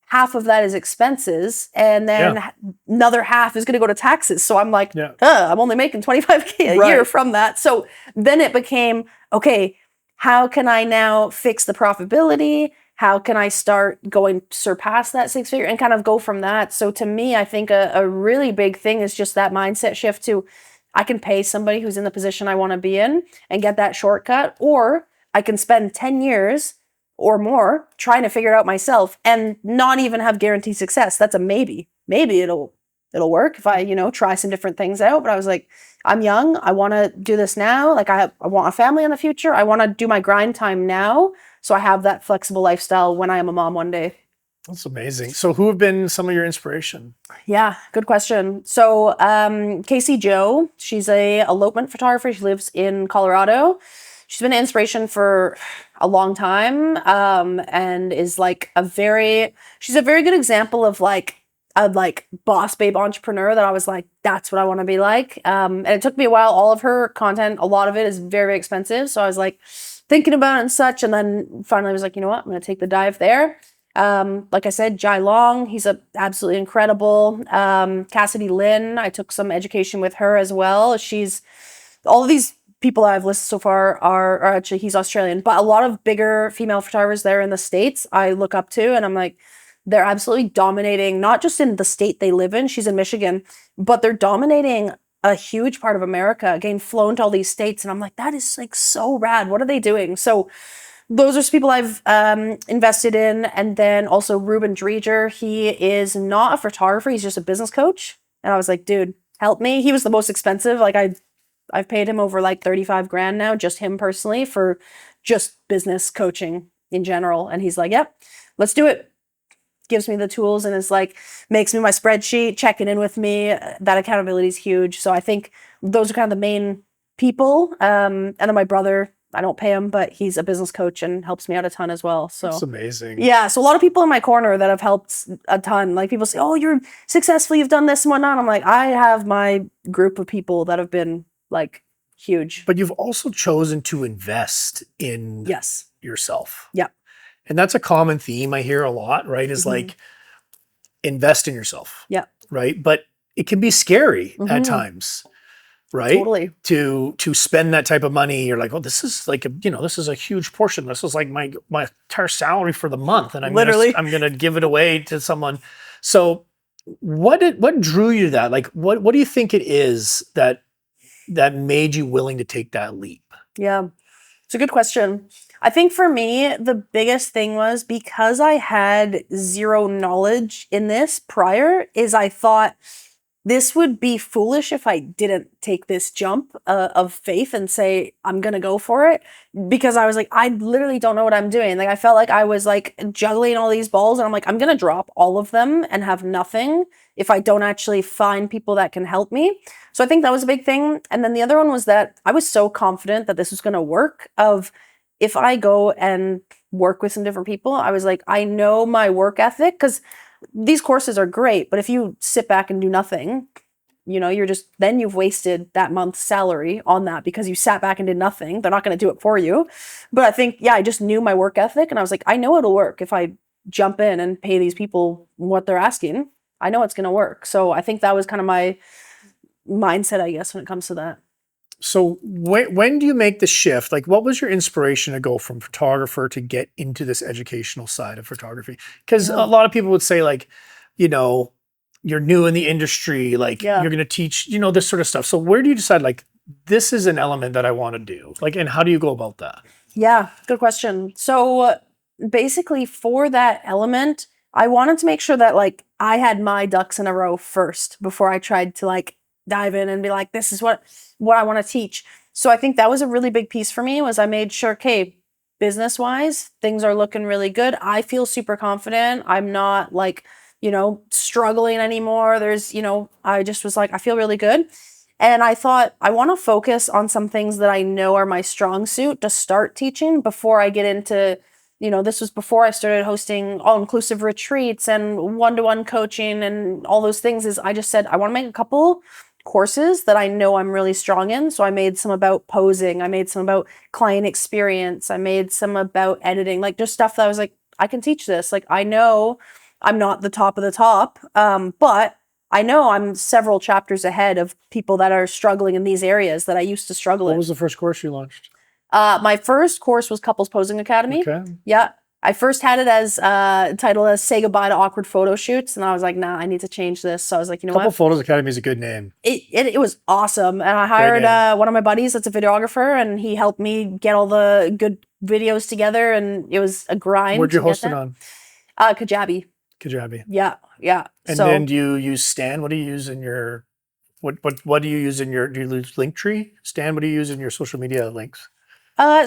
half of that is expenses. And then another half is going to go to taxes. So I'm like, I'm only making 25K a year from that. So then it became, okay, how can I now fix the profitability? How can I start going surpass that 6 figure and kind of go from that? So to me, I think a really big thing is just that mindset shift to I can pay somebody who's in the position I want to be in and get that shortcut, or I can spend 10 years or more trying to figure it out myself and not even have guaranteed success. That's a maybe. Maybe it'll work if I, try some different things out. But I was like, I'm young. I want to do this now. Like I want a family in the future. I want to do my grind time now. So I have that flexible lifestyle when I am a mom one day. That's amazing. So who have been some of your inspiration? Yeah, good question. So Casey Jo, she's a elopement photographer. She lives in Colorado. She's been an inspiration for a long time, and is like she's a very good example of like a boss babe entrepreneur that I was like, that's what I want to be like. And it took me a while. All of her content, a lot of it is very, very expensive. So I was like thinking about it and such. And then finally I was like, you know what? I'm going to take the dive there. Like I said, Jai Long, he's absolutely incredible. Cassidy Lynn, I took some education with her as well. All of these people I've listed so far are actually, he's Australian, but a lot of bigger female photographers there in the States I look up to, and I'm like, they're absolutely dominating, not just in the state they live in, she's in Michigan, but they're dominating a huge part of America, getting flown to all these states. And I'm like, that is like so rad. What are they doing? So those are some people I've invested in. And then also Ruben Dreger, he is not a photographer, he's just a business coach. And I was like, dude, help me. He was the most expensive. Like I've paid him over like 35 grand now, just him personally, for just business coaching in general. And he's like, yep, let's do it. Gives me the tools and is like, makes me my spreadsheet, checking in with me. That accountability is huge. So I think those are kind of the main people. And then my brother, I don't pay him, but he's a business coach and helps me out a ton as well. So That's amazing. yeah, so a lot of people in my corner that have helped a ton. Like people say, "Oh, you're successful. You've done this and whatnot." I'm like, I have my group of people that have been like huge. But you've also chosen to invest in Yes. yourself. Yeah. And that's a common theme I hear a lot, right? Is like invest in yourself. Yeah. Right. But it can be scary at times, right? Totally. To spend that type of money. You're like, oh, this is like this is a huge portion. This is like my entire salary for the month. And I'm gonna give it away to someone. So what drew you to that? Like what do you think it is that made you willing to take that leap? Yeah. It's a good question. I think for me, the biggest thing was because I had zero knowledge in this prior, is I thought this would be foolish if I didn't take this jump of faith and say, I'm going to go for it. Because I was like, I literally don't know what I'm doing. Like, I felt like I was like juggling all these balls and I'm like, I'm going to drop all of them and have nothing if I don't actually find people that can help me. So I think that was a big thing. And then the other one was that I was so confident that this was going to work, of if I go and work with some different people, I was like, I know my work ethic, because these courses are great, but if you sit back and do nothing, then you've wasted that month's salary on that because you sat back and did nothing. They're not going to do it for you. But I think, I just knew my work ethic and I was like, I know it'll work if I jump in and pay these people what they're asking. I know it's going to work. So I think that was kind of my mindset, I guess, when it comes to that. So when do you make the shift? Like, what was your inspiration to go from photographer to get into this educational side of photography? Because a lot of people would say, like, you're new in the industry, like you're going to teach, this sort of stuff. So where do you decide, like, this is an element that I want to do? Like, and how do you go about that? Yeah, good question. So basically for that element, I wanted to make sure that like I had my ducks in a row first before I tried to like dive in and be like, this is what I want to teach. So I think that was a really big piece for me, was I made sure, okay, business wise, things are looking really good. I feel super confident. I'm not like, struggling anymore. There's, I just was like, I feel really good. And I thought I want to focus on some things that I know are my strong suit to start teaching before I get into, this was before I started hosting all-inclusive retreats and one-to-one coaching and all those things. Is I just said, I want to make a couple courses that I know I'm really strong in. So I made some about posing. I made some about client experience. I made some about editing, like just stuff that I was like, I can teach this. Like, I know I'm not the top of the top, but I know I'm several chapters ahead of people that are struggling in these areas that I used to struggle in. What was the first course you launched? My first course was Couples Posing Academy. Okay. Yeah. I first had it as titled as Say Goodbye to Awkward Photo Shoots. And I was like, nah, I need to change this. So I was like, Couple Photos Academy is a good name. It was awesome. And I hired one of my buddies that's a videographer, and he helped me get all the good videos together. And it was a grind. Where'd you host it on? Kajabi. Kajabi. Yeah. Yeah. And then do you use Stan? What do you use in your, what do you use in your, do you use Linktree? Stan, what do you use in your social media links?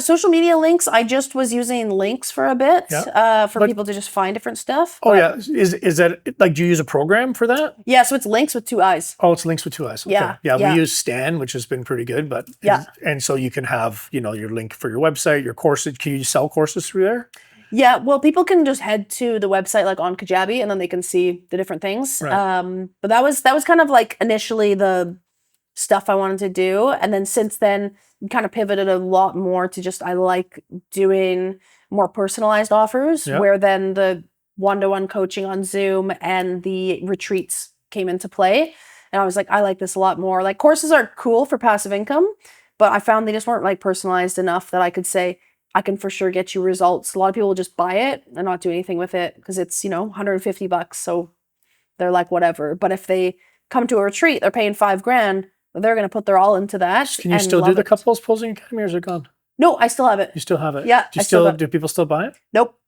Social media links, I just was using links for a bit for people to just find different stuff. Oh, yeah. Is that, like, do you use a program for that? Yeah, so it's links with 2 eyes. Oh, it's links with 2 eyes. Okay. Yeah. We use Stan, which has been pretty good, but and so you can have, your link for your website, your courses. Can you sell courses through there? Yeah, well, people can just head to the website like on Kajabi, and then they can see the different things. Right. But that was kind of like initially the stuff I wanted to do, and then since then kind of pivoted a lot more to just I like doing more personalized offers, where then the one-to-one coaching on Zoom and the retreats came into play. And I was like, I like this a lot more. Like, courses are cool for passive income, but I found they just weren't like personalized enough that I could say, I can for sure get you results. A lot of people will just buy it and not do anything with it because it's, $150. So they're like, whatever. But if they come to a retreat, they're paying $5,000. They're going to put their all into that. Can you still do the Couples Posing Academy, or is it gone? No, I still have it. You still have it? Yeah. Do people still buy it? Nope.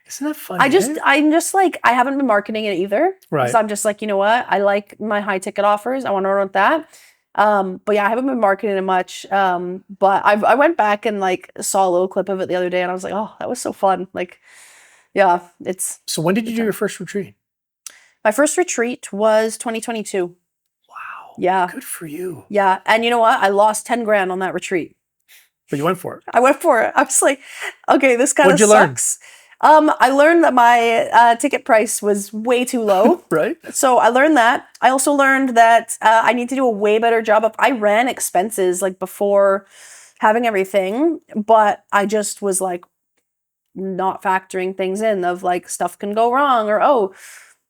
Isn't that funny? I'm just like, I haven't been marketing it either. Right. So I'm just like, you know what? I like my high ticket offers. I want to run with that. But yeah, I haven't been marketing it much. But I went back and like saw a little clip of it the other day, and I was like, oh, that was so fun. Like, yeah, it's. So when did you do your first retreat? My first retreat was 2022. Wow. Yeah. Good for you. Yeah. And you know what? I lost $10,000 on that retreat. But you went for it. I went for it. I was like, okay, this kind of What'd you learn? sucks. I learned that my ticket price was way too low. Right? So I learned that. I also learned that I need to do a way better job of, I ran expenses like before having everything, but I just was like not factoring things in of like stuff can go wrong, or, oh,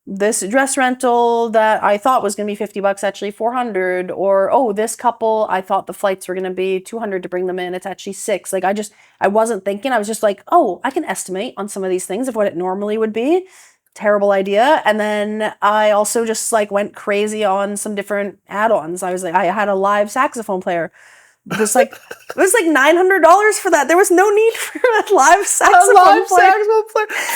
this dress rental that I thought was going to be $50 actually 400, or, oh, this couple I thought the flights were going to be 200 to bring them in, it's actually 6. Like I wasn't thinking. I was just like, oh, I can estimate on some of these things of what it normally would be. Terrible idea. And then I also just like went crazy on some different add-ons. I was like, I had a live saxophone player. It was like $900 for that. There was no need for a live saxophone player.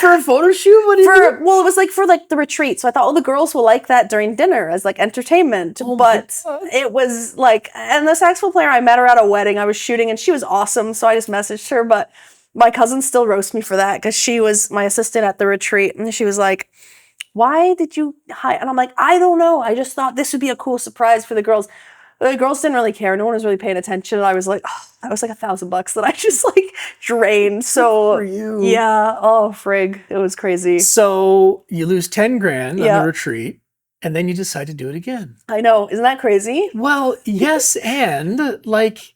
For a photo shoot? What do you mean? Well, it was like for like the retreat. So I thought, oh, the girls will like that during dinner as like entertainment. Oh my but God. it was like, and the saxophone player, I met her at a wedding I was shooting, and she was awesome. So I just messaged her. But my cousin still roasts me for that because she was my assistant at the retreat, and she was like, why did you hire? And I'm like, I don't know. I just thought this would be a cool surprise for the girls. The girls didn't really care. No one was really paying attention. I was like, oh, that was like $1,000 that I just like drained. So for you. yeah. Oh, frig. It was crazy. So you lose 10 grand on Yeah. the retreat, and then you decide to do it again. I know. Isn't that crazy? Well, yes, and like,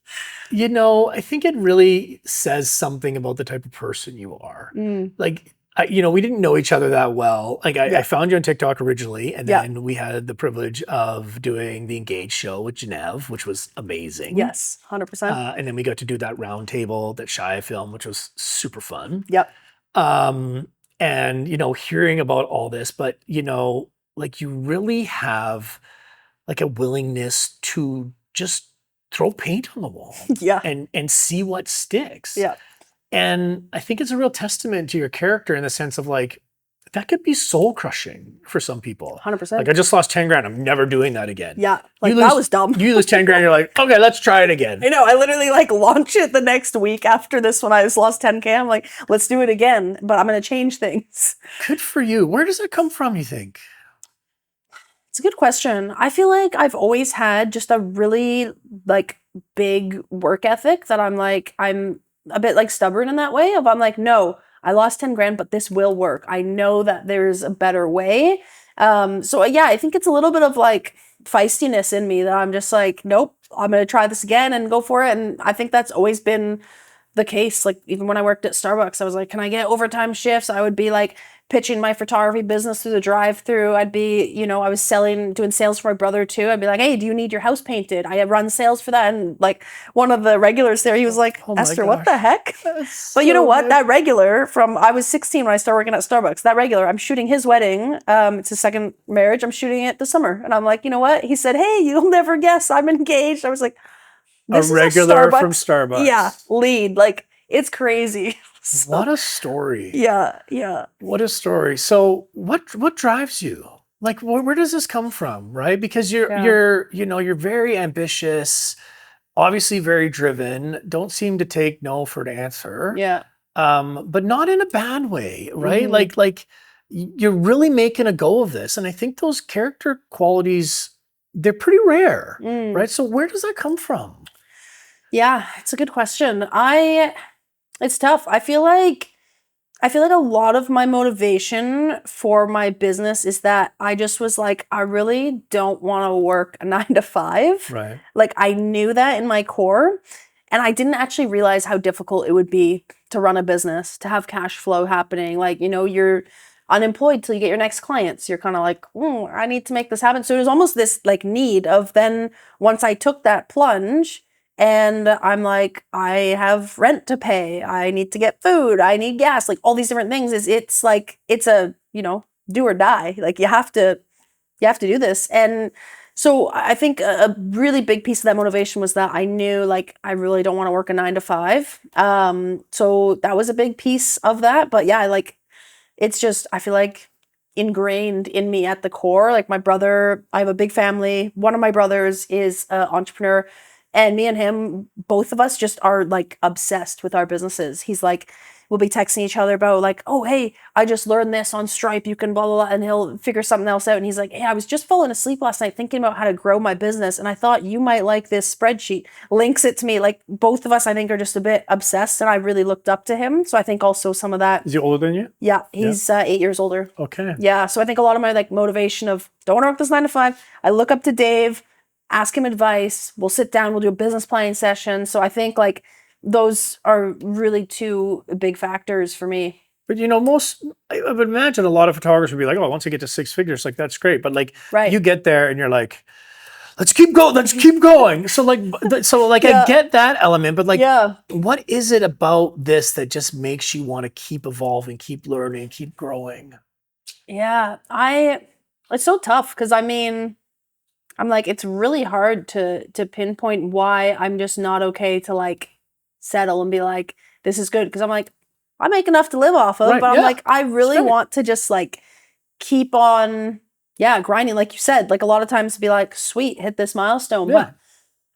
you know, I think it really says something about the type of person you are. Like, we didn't know each other that well. Like, I found you on TikTok originally, and then we had the privilege of doing the Engage show with Genev, which was amazing. Yes, 100%. And then we got to do that round table that Shia filmed, which was super fun. Yep. And, hearing about all this, but, like you really have like a willingness to just throw paint on the wall Yeah. and see what sticks. Yeah. And I think it's a real testament to your character in the sense of like, that could be soul crushing for some people. 100%. Like, I just lost 10 grand. I'm never doing that again. Yeah. Like, that was dumb. You lose 10 grand. You're like, okay, let's try it again. I know. I literally like launched it the next week after this when I just lost 10K. I'm like, let's do it again, but I'm going to change things. Good for you. Where does that come from, you think? It's a good question. I feel like I've always had just a really like big work ethic that I'm a bit like stubborn in that way of, I'm like, no, I lost 10 grand, but this will work. I know that there's a better way. So yeah, I think it's a little bit of like feistiness in me that I'm just like, nope, I'm going to try this again and go for it. And I think that's always been the case. Like even when I worked at Starbucks, I was like, can I get overtime shifts? I would be like pitching my photography business through the drive-through. I'd be, I was doing sales for my brother too. I'd be like, hey, do you need your house painted? I run sales for that. And like one of the regulars there, he was like, Esther, what the heck? But you know what? That regular I was 16 when I started working at Starbucks. That regular, I'm shooting his wedding. It's his second marriage. I'm shooting it this summer. And I'm like, you know what? He said, hey, you'll never guess I'm engaged. I was like, this a regular is a from Starbucks. Yeah, lead. Like, it's crazy. So, what a story. Yeah, yeah. What a story. So what drives you? Like, where does this come from, right? Because you're very ambitious, obviously very driven, don't seem to take no for an answer. Yeah. But not in a bad way, right? Like you're really making a go of this. And I think those character qualities, they're pretty rare, right? So where does that come from? Yeah, it's a good question. It's tough. I feel like a lot of my motivation for my business is that I just was like, I really don't want to work a 9 to 5. Right. Like I knew that in my core, and I didn't actually realize how difficult it would be to run a business, to have cash flow happening. Like, you're unemployed till you get your next clients. You're kind of like, I need to make this happen. So there's almost this like need of then once I took that plunge, and I'm like, I have rent to pay. I need to get food. I need gas. Like all these different things. It's like it's a do or die. Like you have to do this. And so I think a really big piece of that motivation was that I knew like I really don't want to work a 9 to 5. So that was a big piece of that. But yeah, like it's just I feel like ingrained in me at the core. Like my brother, I have a big family. One of my brothers is an entrepreneur. And me and him, both of us just are like obsessed with our businesses. He's like, we'll be texting each other about like, oh, hey, I just learned this on Stripe. You can blah, blah, blah. And he'll figure something else out. And he's like, hey, I was just falling asleep last night thinking about how to grow my business. And I thought you might like this spreadsheet. Links it to me. Like both of us, I think, are just a bit obsessed. And I really looked up to him. So I think also some of that. Is he older than you? Yeah, he's 8 years older. Okay. Yeah. So I think a lot of my like motivation of don't want to work this 9 to 5. I look up to Dave, ask him advice. We'll sit down. We'll do a business planning session. So I think like those are really two big factors for me. But I would imagine a lot of photographers would be like, oh, once I get to 6 figures, like that's great. But like Right. you get there and you're like, let's keep going. So I get that element, but like, what is it about this that just makes you want to keep evolving, keep learning, keep growing? Yeah, it's so tough because I mean, I'm like, it's really hard to pinpoint why I'm just not okay to like settle and be like, this is good. Because I'm like, I make enough to live off of, Right, but I'm yeah. like, I really want to just like keep on, grinding. Like you said, like a lot of times to be like, sweet, hit this milestone. Yeah. But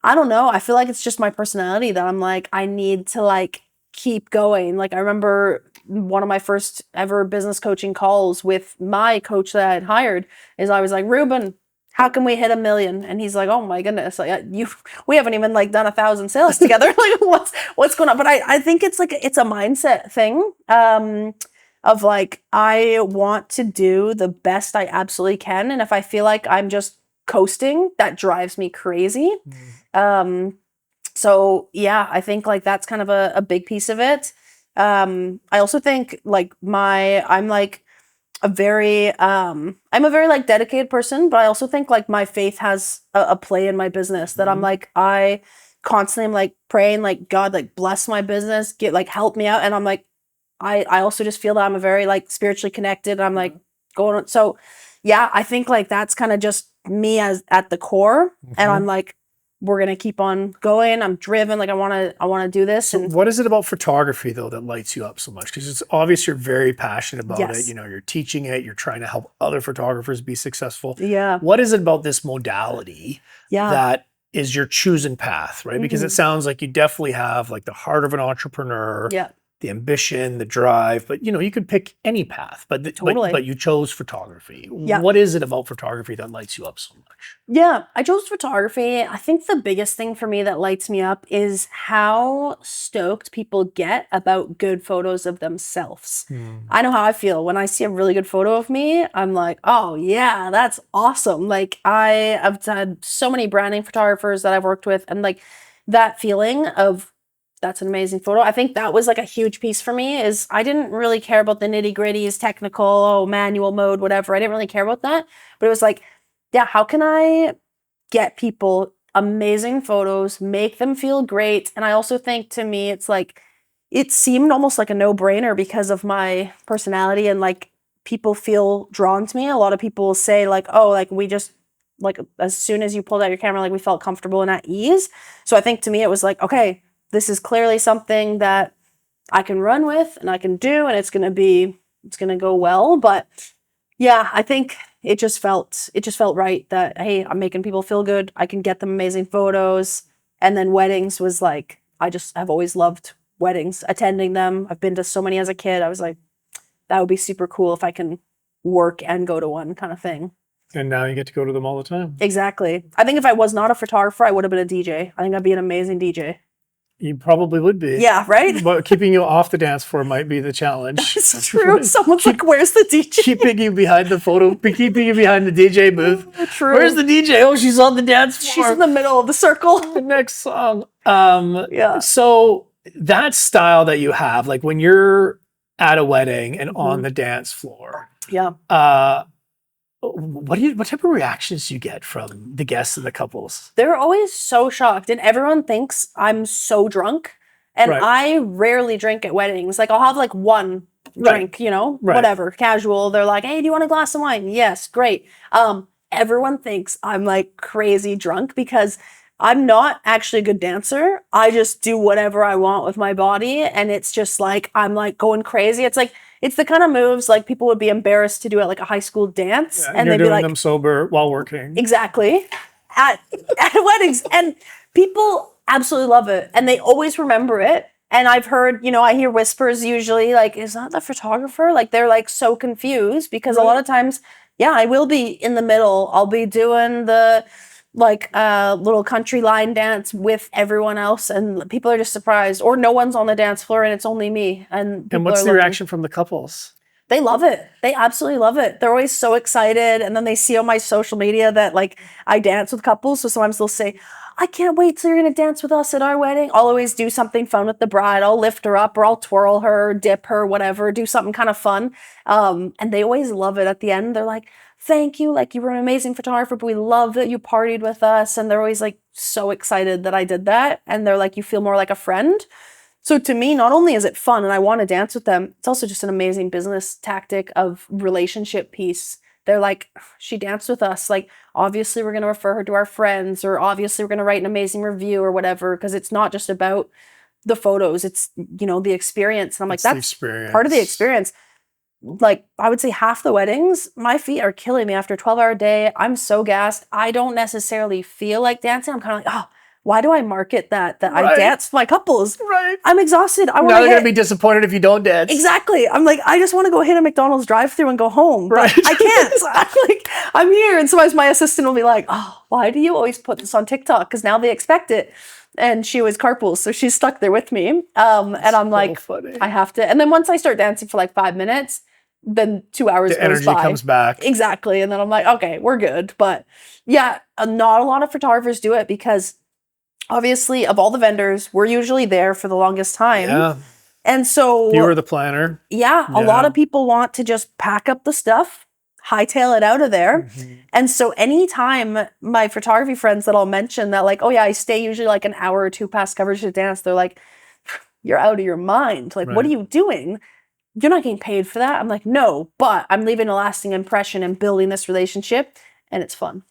I don't know. I feel like it's just my personality that I'm like, I need to like keep going. Like I remember one of my first ever business coaching calls with my coach that I had hired is I was like, Ruben, how can we hit 1 million? And he's like, oh my goodness, like we haven't even like done 1,000 sales together. Like what's going on? But I think it's like, it's a mindset thing. Of like, I want to do the best I absolutely can. And if I feel like I'm just coasting, that drives me crazy. So yeah, I think like that's kind of a big piece of it. I also think like I'm a very like dedicated person, but I also think like my faith has a play in my business that I'm like, I constantly am like praying like, God, like bless my business, get like help me out. And I'm like, I also just feel that I'm a very like spiritually connected. I'm like going on. So yeah, I think like that's kind of just me as at the core. And I'm like, we're going to keep on going. I'm driven. Like I want to do this. So And what is it about photography though that lights you up so much? Because it's obvious you're very passionate about it. You're teaching it. You're trying to help other photographers be successful. Yeah. What is it about this modality that is your chosen path, right? Because it sounds like you definitely have like the heart of an entrepreneur. Yeah. The ambition, the drive, but you could pick any path, but but you chose photography. Yeah. What is it about photography that lights you up so much? Yeah, I chose photography. I think the biggest thing for me that lights me up is how stoked people get about good photos of themselves. I know how I feel when I see a really good photo of me. I'm like, oh yeah, that's awesome. Like I've had so many branding photographers that I've worked with, and like that feeling of that's an amazing photo. I think that was like a huge piece for me is I didn't really care about the nitty gritties, technical, manual mode, whatever. I didn't really care about that. But it was like, yeah, how can I get people amazing photos, make them feel great? And I also think to me, it's like, it seemed almost like a no-brainer because of my personality and like people feel drawn to me. A lot of people say like, oh, like we just, like as soon as you pulled out your camera, like we felt comfortable and at ease. So I think to me, it was like, okay, this is clearly something that I can run with and I can do, and it's going to go well. But yeah, I think it just felt right that, hey, I'm making people feel good. I can get them amazing photos. And then weddings was like, I've always loved weddings, attending them. I've been to so many as a kid. I was like, that would be super cool if I can work and go to one kind of thing. And now you get to go to them all the time. Exactly. I think if I was not a photographer, I would have been a DJ. I think I'd be an amazing DJ. You probably would be. Yeah, right? But keeping you off the dance floor might be the challenge. It's true. Someone's like, where's the DJ? Keeping you behind the keeping you behind the DJ booth. True. Where's the DJ? Oh, she's on the dance floor. She's in the middle of the circle. The next song. Yeah. So that style that you have, like when you're at a wedding and on the dance floor. Yeah. What type of reactions do you get from the guests and the couples? They're always so shocked, and everyone thinks I'm so drunk. And I rarely drink at weddings. Like I'll have like one drink, whatever, casual. They're like, hey, do you want a glass of wine? Yes, great. Everyone thinks I'm like crazy drunk because I'm not actually a good dancer. I just do whatever I want with my body. And it's just like, I'm like going crazy. It's like, it's the kind of moves like people would be embarrassed to do at like a high school dance. And they'd you're be doing like, them sober while working. exactly. At weddings. And People absolutely love it, and they always remember it. And I've heard, I hear whispers usually like, is that the photographer? Like they're like so confused because a lot of times, yeah, I will be in the middle. I'll be doing the like little country line dance with everyone else, and people are just surprised, or no one's on the dance floor and it's only me. And people what's are the looking. reaction from the couples? They love it. They absolutely love it. They're always so excited. And then they see on my social media that like I dance with couples. So sometimes they'll say, I can't wait till you're going to dance with us at our wedding. I'll always do something fun with the bride. I'll lift her up or I'll twirl her, dip her, whatever, do something kind of fun. And they always love it at the end. They're like, thank you. Like you were an amazing photographer, but we love that you partied with us. And they're always like so excited that I did that. And they're like, you feel more like a friend. So to me, not only is it fun and I want to dance with them, it's also just an amazing business tactic of relationship piece. They're like, she danced with us. Like, obviously we're going to refer her to our friends, or obviously we're going to write an amazing review or whatever, because it's not just about the photos. It's, the experience. And I'm like, that's part of the experience. Like, I would say half the weddings, my feet are killing me after a 12-hour day. I'm so gassed. I don't necessarily feel like dancing. I'm kind of like, oh, why do I market that I dance with my couples? Right. I'm exhausted. Now they're going to be disappointed if you don't dance. Exactly. I'm like, I just want to go hit a McDonald's drive-thru and go home. But I can't. So I'm like, I'm here. And sometimes my assistant will be like, oh, why do you always put this on TikTok? Because now they expect it. And she was carpool, so she's stuck there with me. And I'm like, funny. I have to. And then once I start dancing for like 5 minutes, then 2 hours the goes energy by. comes back. Exactly. And then I'm like, okay, we're good. But yeah, not a lot of photographers do it because obviously of all the vendors, we're usually there for the longest time. Yeah. And so you were the planner. Yeah, a lot of people want to just pack up the stuff, hightail it out of there. Mm-hmm. And so anytime my photography friends that I'll mention that like, oh yeah, I stay usually like an hour or two past coverage to dance, they're like, you're out of your mind. Like, what are you doing? You're not getting paid for that. I'm like, no, but I'm leaving a lasting impression and building this relationship, and it's fun.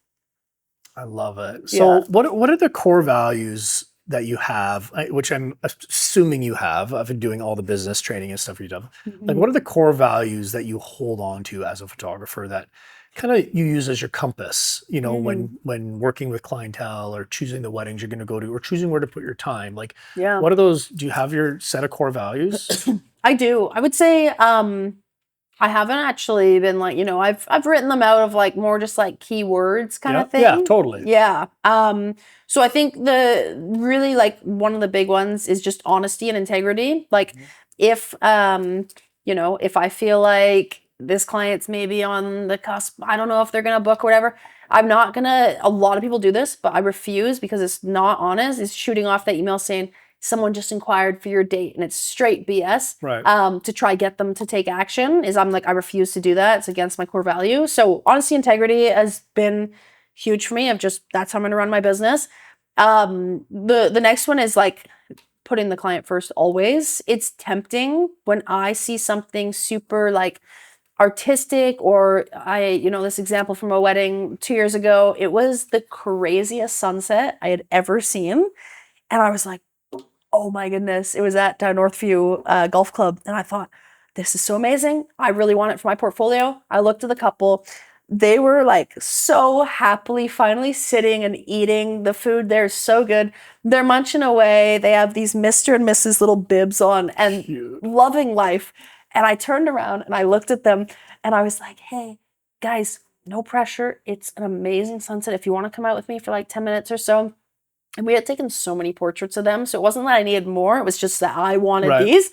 I love it. So what are the core values that you have, which I'm assuming you have, of doing all the business training and stuff you've done? Mm-hmm. Like, what are the core values that you hold on to as a photographer that kind of you use as your compass, when working with clientele or choosing the weddings you're going to go to or choosing where to put your time? Like, what are those? Do you have your set of core values? I do. I would say I haven't actually been like, I've written them out of like more just like keywords kind of thing. Yeah, totally. Yeah. So I think the really like one of the big ones is just honesty and integrity. Like if if I feel like this client's maybe on the cusp, I don't know if they're gonna book or whatever, I'm not gonna, a lot of people do this, but I refuse because it's not honest. It's shooting off that email saying, someone just inquired for your date, and it's straight BS. Right. To try get them to take action I'm like, I refuse to do that. It's against my core value. So honesty, integrity has been huge for me. That's how I'm going to run my business. The next one is like putting the client first always. It's tempting when I see something super like artistic, or this example from a wedding 2 years ago, it was the craziest sunset I had ever seen. And I was like, oh my goodness, it was at Northview Golf Club. And I thought, this is so amazing. I really want it for my portfolio. I looked at the couple. They were like so happily finally sitting and eating the food. They're so good. They're munching away. They have these Mr. and Mrs. little bibs on and loving life. And I turned around and I looked at them and I was like, hey, guys, no pressure. It's an amazing sunset. If you want to come out with me for like 10 minutes or so. And we had taken so many portraits of them. So it wasn't that I needed more. It was just that I wanted these.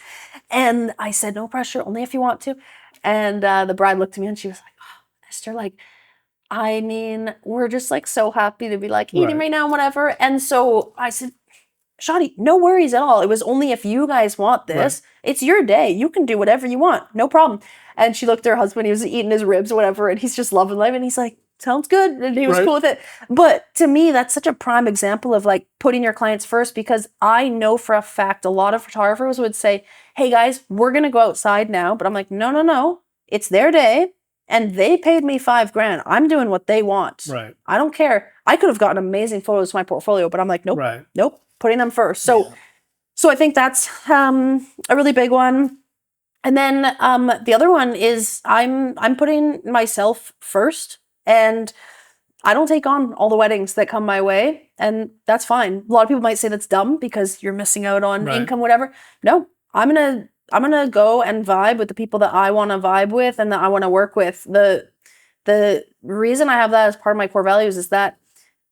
And I said, no pressure, only if you want to. And the bride looked at me and she was like, oh, Esther, like, I mean, we're just like so happy to be like eating right now and whatever. And so I said, Shawty, no worries at all. It was only if you guys want this. It's your day. You can do whatever you want. No problem. And she looked at her husband. He was eating his ribs or whatever. And he's just loving life. And he's like, sounds good. And he was cool with it. But to me, that's such a prime example of like putting your clients first, because I know for a fact a lot of photographers would say, hey guys, we're going to go outside now. But I'm like, no. It's their day. And they paid me $5,000. I'm doing what they want. Right. I don't care. I could have gotten amazing photos to my portfolio, but I'm like, nope, nope, putting them first. So I think that's a really big one. And then the other one is I'm putting myself first. And I don't take on all the weddings that come my way, and that's fine. A lot of people might say that's dumb because you're missing out on Right. income, whatever. No, I'm gonna go and vibe with the people that I want to vibe with and that I want to work with. The reason I have that as part of my core values is that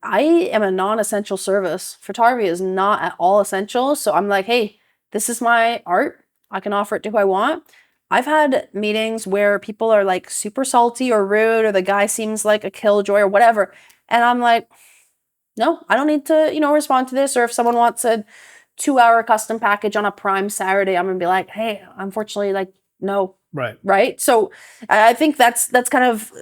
I am a non-essential service. Photography is not at all essential. So I'm like, hey, this is my art. I can offer it to who I want. I've had meetings where people are like super salty or rude, or the guy seems like a killjoy or whatever. And I'm like, no, I don't need to, respond to this. Or if someone wants a 2-hour custom package on a prime Saturday, I'm gonna be like, hey, unfortunately, like, no. Right. Right. So I think that's kind of,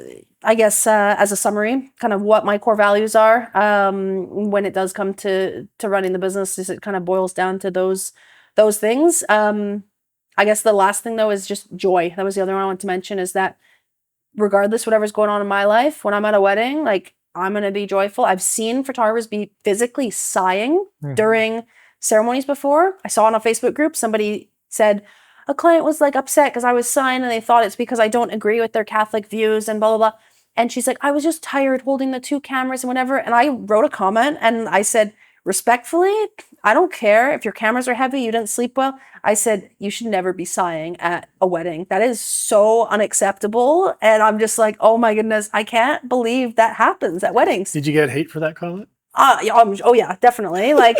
I guess, as a summary, kind of what my core values are. When it does come to running the business, is it kind of boils down to those things. I guess the last thing though is just joy. That was the other one I wanted to mention, is that regardless whatever's going on in my life, when I'm at a wedding, like, I'm gonna be joyful. I've seen photographers be physically sighing during ceremonies before. I saw in a Facebook group somebody said a client was like upset because I was sighing and they thought it's because I don't agree with their Catholic views and blah blah blah. And she's like, I was just tired holding the 2 cameras and whatever. And I wrote a comment and I said, respectfully, I don't care if your cameras are heavy, you didn't sleep well. I said, you should never be sighing at a wedding. That is so unacceptable. And I'm just like, oh my goodness, I can't believe that happens at weddings. Did you get hate for that comment? Oh yeah, definitely. Like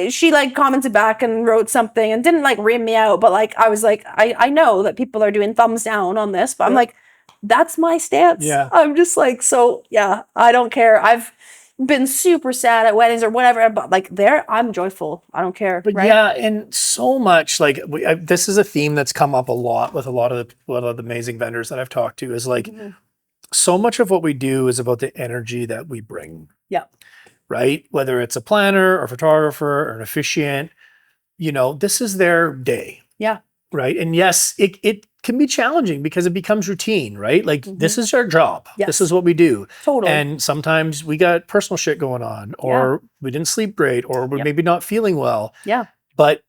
she like commented back and wrote something and didn't like ream me out, but like I was like, I know that people are doing thumbs down on this, but I'm like, that's my stance. Yeah. I'm just like, so yeah, I don't care. I've been super sad at weddings or whatever, but like I'm joyful. I don't care. But right? yeah, and so much like this is a theme that's come up a lot with a lot of the amazing vendors that I've talked to, is like so much of what we do is about the energy that we bring. Yeah. Right? Whether it's a planner or photographer or an officiant, this is their day. Yeah. Right. And yes, it can be challenging because it becomes routine, right? Like this is our job. Yes. This is what we do. Totally. And sometimes we got personal shit going on, or we didn't sleep great, or we're maybe not feeling well. Yeah. But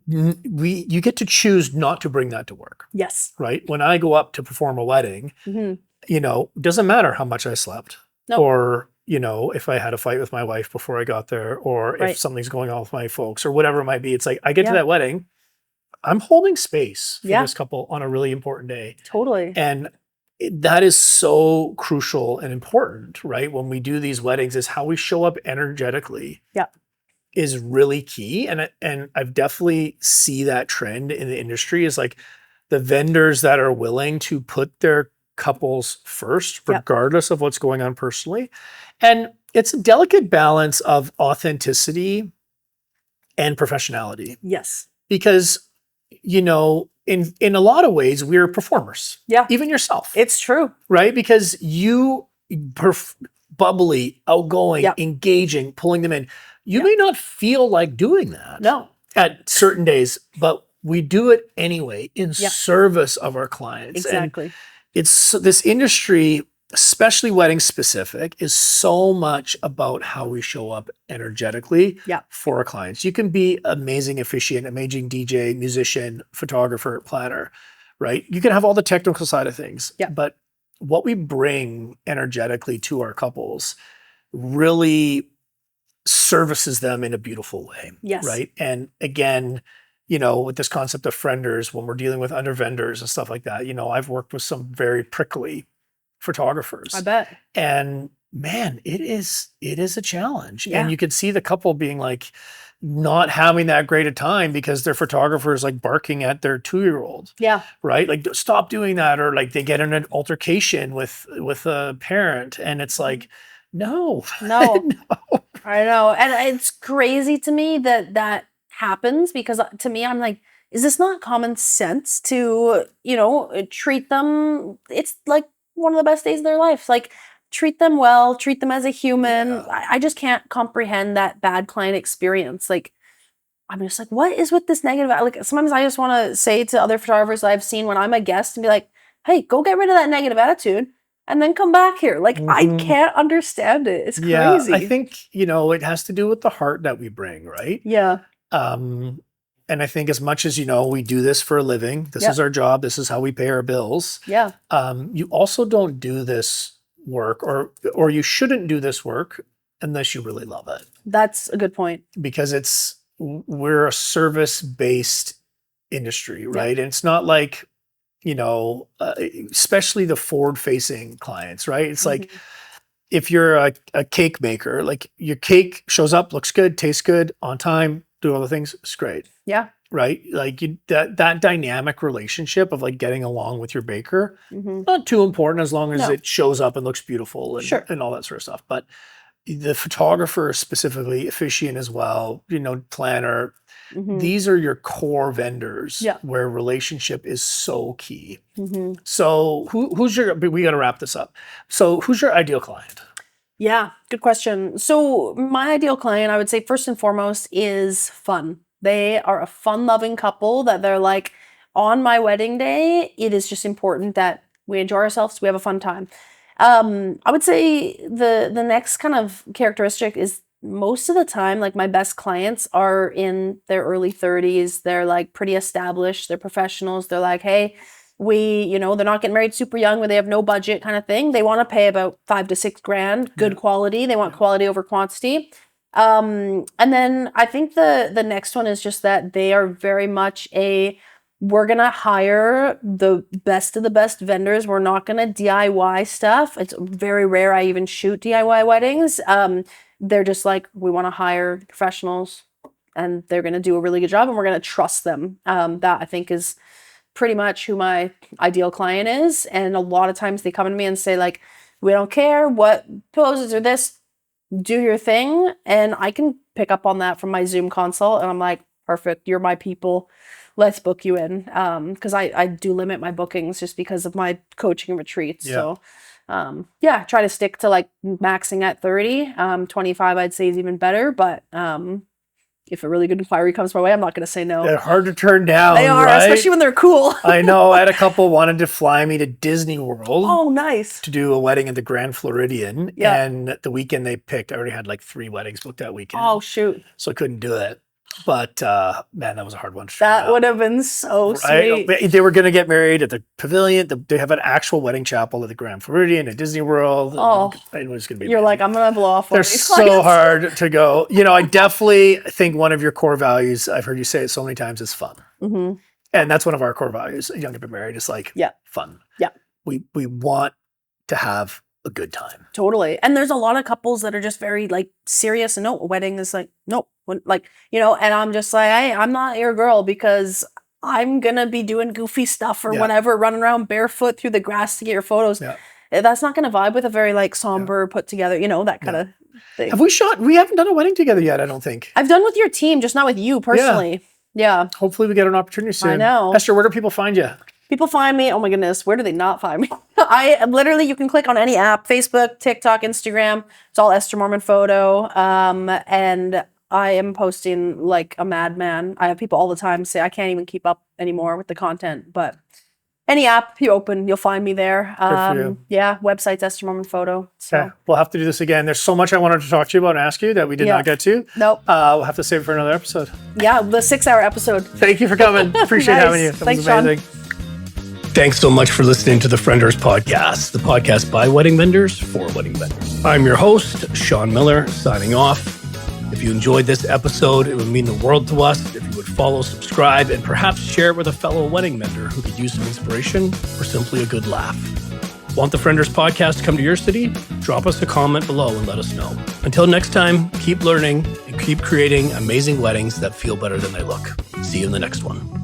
you get to choose not to bring that to work. Yes. Right. When I go up to perform a wedding, doesn't matter how much I slept. No. Or if I had a fight with my wife before I got there, or if something's going on with my folks or whatever it might be, it's like I get to that wedding, I'm holding space for this couple on a really important day. Totally. And that is so crucial and important, right? When we do these weddings, is how we show up energetically. Yeah. Is really key. And I've definitely see that trend in the industry, is like the vendors that are willing to put their couples first, regardless of what's going on personally. And it's a delicate balance of authenticity and professionality. Yes. Because, in a lot of ways, we're performers. Yeah. Even yourself. It's true. Right? Because you bubbly, outgoing, engaging, pulling them in. You may not feel like doing that. No. At certain days, but we do it anyway in service of our clients. Exactly. And it's this industry, especially wedding specific, is so much about how we show up energetically for our clients. You can be amazing officiant, amazing DJ, musician, photographer, planner, right? You can have all the technical side of things, but what we bring energetically to our couples really services them in a beautiful way. Yes. Right. And again, with this concept of friendors, when we're dealing with other vendors and stuff like that, I've worked with some very prickly photographers. I bet. And man, it is a challenge. Yeah. And you can see the couple being like not having that great a time because their photographer is like barking at their 2-year-old. Yeah. Right. Like, stop doing that. Or like they get in an altercation with a parent, and it's like, no. No. I know. And it's crazy to me that happens, because to me, I'm like, is this not common sense to, treat them? It's like one of the best days of their life. Like, treat them well, treat them as a human. Yeah. I just can't comprehend that bad client experience. Like, I'm just like, what is with this negative? Like, sometimes I just want to say to other photographers I've seen when I'm a guest and be like, hey, go get rid of that negative attitude and then come back here. Like, I can't understand it. It's crazy. Yeah, I think, it has to do with the heart that we bring, right? Yeah. And I think as much as, we do this for a living, this is our job, this is how we pay our bills. Yeah. You also don't do this work, or you shouldn't do this work unless you really love it. That's a good point. Because we're a service-based industry, right? And it's not like, especially the forward-facing clients, right? It's like, if you're a cake maker, like your cake shows up, looks good, tastes good, on time, do all the things, it's great. Yeah. Right? Like that dynamic relationship of like getting along with your baker, not too important as long as it shows up and looks beautiful and all that sort of stuff. But the photographer, specifically officiant as well, planner, these are your core vendors where relationship is so key. So we got to wrap this up. So who's your ideal client? Yeah, good question. So my ideal client, I would say first and foremost, is fun. They are a fun-loving couple that they're like, on my wedding day, it is just important that we enjoy ourselves, we have a fun time. I would say the next kind of characteristic is most of the time, like my best clients are in their early 30s. They're like pretty established. They're professionals. They're like, hey, they're not getting married super young where they have no budget kind of thing. They want to pay about $5,000 to $6,000, good quality. They want quality over quantity. And then I think the next one is just that they are very much we're going to hire the best of the best vendors. We're not going to DIY stuff. It's very rare I even shoot DIY weddings. They're just like, we want to hire professionals and they're going to do a really good job and we're going to trust them. That I think is pretty much who my ideal client is. And a lot of times they come to me and say like, we don't care what poses or this, do your thing. And I can pick up on that from my Zoom consult. And I'm like, perfect. You're my people. Let's book you in. Cause I do limit my bookings just because of my coaching retreats. So try to stick to like maxing at 30, 25 I'd say is even better. But, if a really good inquiry comes my way, I'm not going to say no. They're hard to turn down. They are, right? especially when they're cool. I know. I had a couple wanted to fly me to Disney World. Oh, nice. To do a wedding at the Grand Floridian. Yeah. And the weekend they picked, I already had like 3 weddings booked that weekend. Oh, shoot. So I couldn't do it. But man, that was a hard one. That would have been so sweet. They were going to get married at the pavilion. They have an actual wedding chapel at the Grand Floridian at Disney World. Oh, it was going to be. You're amazing. Like, I'm going to blow off. They're so hard to go. I definitely think one of your core values, I've heard you say it so many times, is fun. And that's one of our core values. Young to be married is like fun. Yeah. We want to have a good time. Totally. And there's a lot of couples that are just very like serious and a wedding is like, nope. Like, and I'm just like, hey, I'm not your girl because I'm going to be doing goofy stuff or whatever, running around barefoot through the grass to get your photos. Yeah. That's not going to vibe with a very like somber, put together, that kind of thing. We haven't done a wedding together yet, I don't think. I've done with your team, just not with you personally. Yeah. Hopefully we get an opportunity soon. I know. Esther, where do people find you? People find me, oh my goodness, where do they not find me? You can click on any app, Facebook, TikTok, Instagram. It's all Esther Moerman photo. And I am posting like a madman. I have people all the time say I can't even keep up anymore with the content. But any app you open, you'll find me there. Good for you. Yeah, website's Esther Moerman photo. So. Yeah, we'll have to do this again. There's so much I wanted to talk to you about and ask you that we did not get to. Nope. We'll have to save it for another episode. Yeah, the 6-hour episode. Thank you for coming. Appreciate having you. That was amazing. Shawn. Thanks so much for listening to the Friendors podcast, the podcast by wedding vendors for wedding vendors. I'm your host, Shawn Miller, signing off. If you enjoyed this episode, it would mean the world to us if you would follow, subscribe, and perhaps share it with a fellow wedding vendor who could use some inspiration or simply a good laugh. Want the Friendors podcast to come to your city? Drop us a comment below and let us know. Until next time, keep learning and keep creating amazing weddings that feel better than they look. See you in the next one.